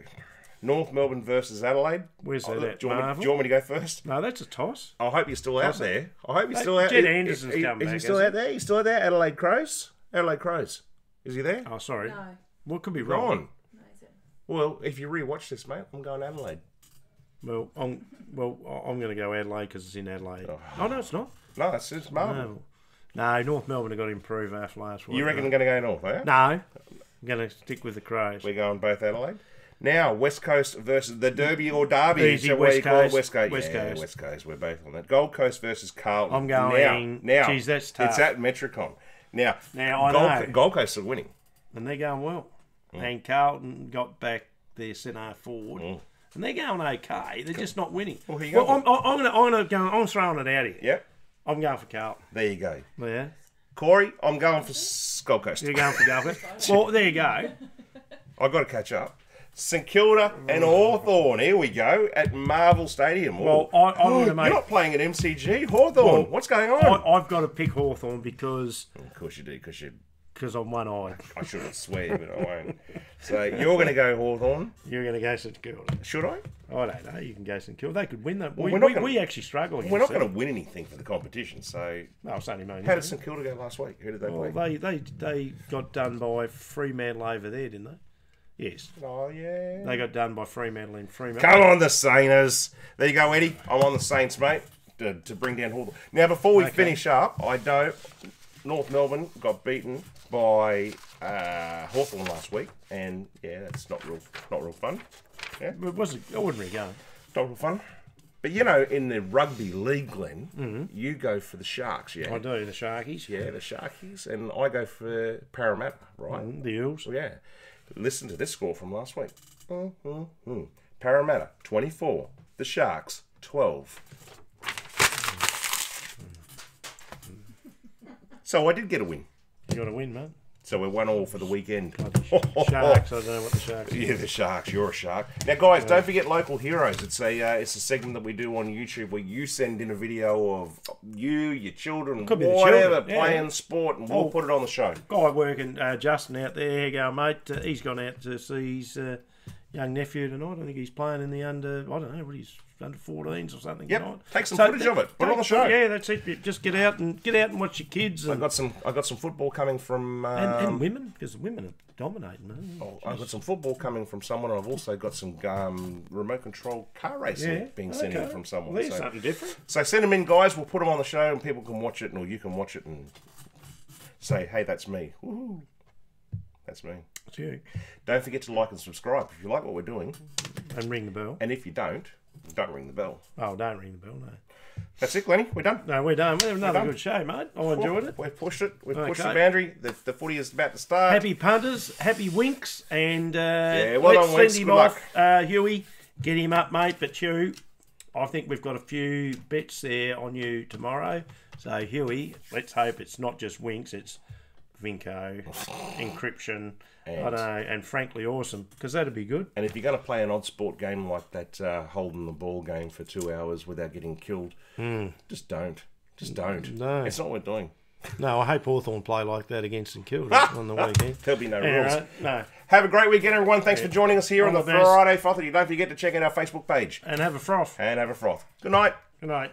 Speaker 1: North Melbourne versus Adelaide.
Speaker 2: Where's that at?
Speaker 1: Do you want
Speaker 2: Marvel?
Speaker 1: me to go first?
Speaker 2: No, that's a toss.
Speaker 1: I hope you're still out there. I hope you're still out.
Speaker 2: Jed Anderson's come
Speaker 1: Is
Speaker 2: back,
Speaker 1: he still
Speaker 2: hasn't
Speaker 1: out there? He's still out there? Adelaide Crows? Adelaide Crows. Is he there?
Speaker 2: Oh, sorry.
Speaker 3: No.
Speaker 2: What could be
Speaker 1: Go
Speaker 2: wrong?
Speaker 1: on.
Speaker 3: No, is it?
Speaker 1: Well, if you rewatch this, mate, I'm going Adelaide.
Speaker 2: Well, I'm going to go Adelaide because it's in Adelaide. Oh, no, it's not.
Speaker 1: No, it's Marvel.
Speaker 2: No, North Melbourne have got to improve after last week.
Speaker 1: You reckon they're going to go north, eh?
Speaker 2: No, I'm going to stick with the Crows.
Speaker 1: We're going both Adelaide. Now, West Coast versus the Derby or Derby.
Speaker 2: Easy,
Speaker 1: whichever way
Speaker 2: West
Speaker 1: you call it.
Speaker 2: Coast.
Speaker 1: West Coast.
Speaker 2: West
Speaker 1: Yeah,
Speaker 2: Coast.
Speaker 1: West Coast. We're both on that. Gold Coast versus Carlton.
Speaker 2: I'm going...
Speaker 1: Now,
Speaker 2: Geez, that's tough.
Speaker 1: it's at Metricon. Now
Speaker 2: I know.
Speaker 1: Gold Coast are winning.
Speaker 2: And they're going well. And Carlton got back their centre forward. And they're going okay. They're just not winning.
Speaker 1: Well, who you going
Speaker 2: I'm throwing it out here.
Speaker 1: Yep.
Speaker 2: I'm going for Carlton.
Speaker 1: There you go.
Speaker 2: Yeah.
Speaker 1: Corey, I'm going for Gold Coast.
Speaker 2: You're going for Gold Coast. Well, there you go.
Speaker 1: I've got to catch up. St Kilda and Hawthorn. Here we go at Marvel Stadium.
Speaker 2: Well, I'm going to make...
Speaker 1: You're not playing at MCG. Hawthorn.
Speaker 2: Well,
Speaker 1: What's going on?
Speaker 2: I've got to pick Hawthorn because
Speaker 1: Of course you do, because
Speaker 2: I'm one-eyed.
Speaker 1: I shouldn't swear, but I won't. So you're going to go Hawthorn.
Speaker 2: You're going to go St Kilda.
Speaker 1: Should I?
Speaker 2: I don't know. You can go St Kilda. They could win that.
Speaker 1: Well,
Speaker 2: we actually struggle against
Speaker 1: We're not
Speaker 2: them.
Speaker 1: going to win anything for the competition. So
Speaker 2: No, it's only money.
Speaker 1: how did St Kilda go last week? Who did they
Speaker 2: Well,
Speaker 1: play?
Speaker 2: they got done by Fremantle over there, didn't they? Yes.
Speaker 1: Oh, yeah.
Speaker 2: They got done by Fremantle in Fremantle.
Speaker 1: Come on, the Sainers. There you go, Eddie. I'm on the Saints, mate, to bring down Hawthorn. Now, before we finish up, North Melbourne got beaten by Hawthorn last week, and yeah, that's not real fun. Yeah,
Speaker 2: It was an ordinary game.
Speaker 1: not real fun. But you know, in the rugby league, Glenn, you go for the Sharks, yeah.
Speaker 2: I do, the Sharkies.
Speaker 1: Yeah, the Sharkies, and I go for Parramatta, right?
Speaker 2: The Eels.
Speaker 1: Well, yeah. Listen to this score from last week. Parramatta 24, the Sharks 12. So I did get a win.
Speaker 2: You got to win, mate.
Speaker 1: So we're 1-1 for the weekend.
Speaker 2: Sharks. I don't know what the Sharks are.
Speaker 1: Yeah, the Sharks. You're a shark. Now, guys, don't forget Local Heroes. It's a segment that we do on YouTube where you send in a video of you, your children,
Speaker 2: Could be the
Speaker 1: whatever,
Speaker 2: children, yeah.
Speaker 1: playing sport, and we'll put it on the show.
Speaker 2: Guy working, Justin out there, here you go, mate. He's gone out to see his young nephew tonight. I think he's playing in the under 14s or something.
Speaker 1: Yep.
Speaker 2: Tonight.
Speaker 1: Take some footage of it. Put it on the show.
Speaker 2: Yeah, that's it. Just get out and watch your kids.
Speaker 1: I
Speaker 2: And,
Speaker 1: got some football coming from.
Speaker 2: and women, because the women are dominating. Man.
Speaker 1: I've got some football coming from someone. I've also got some remote control car racing being sent in from someone.
Speaker 2: Well, there's something different.
Speaker 1: So send them in, guys. We'll put them on the show, and people can watch it, or you can watch it and say, "Hey, that's me." Woohoo. That's me.
Speaker 2: It's you.
Speaker 1: Don't forget to like and subscribe if you like what we're doing,
Speaker 2: And ring the bell.
Speaker 1: and if you don't ring the bell.
Speaker 2: Oh, don't ring the bell, no.
Speaker 1: That's it, Glenny. We're done.
Speaker 2: No, we're done. We had another
Speaker 1: done.
Speaker 2: good show, mate. I enjoyed it.
Speaker 1: We've pushed it. We've pushed the
Speaker 2: Okay.
Speaker 1: boundary. The footy is about to start.
Speaker 2: Happy punters, happy winks, and
Speaker 1: well
Speaker 2: let's
Speaker 1: done, Winks.
Speaker 2: send him
Speaker 1: Good
Speaker 2: off, Huey. Get him up, mate. But Hugh, I think we've got a few bets there on you tomorrow. So, Huey, let's hope it's not just Winks, it's Vinco, Encryption, I don't know, and Frankly Awesome, because that'd be good.
Speaker 1: And if you're going to play an odd sport game like that, holding the ball game for 2 hours without getting killed, just don't. Just don't.
Speaker 2: No.
Speaker 1: It's not what we're doing.
Speaker 2: No, I hope Hawthorn play like that against St Kilda on the weekend.
Speaker 1: There'll be no rules.
Speaker 2: Right? No.
Speaker 1: Have a great weekend, everyone. Thanks for joining us here on the
Speaker 2: the best.
Speaker 1: Friday Frothy. Don't forget to check out our Facebook page.
Speaker 2: And have a froth.
Speaker 1: And have a froth. Good night.
Speaker 2: Good night.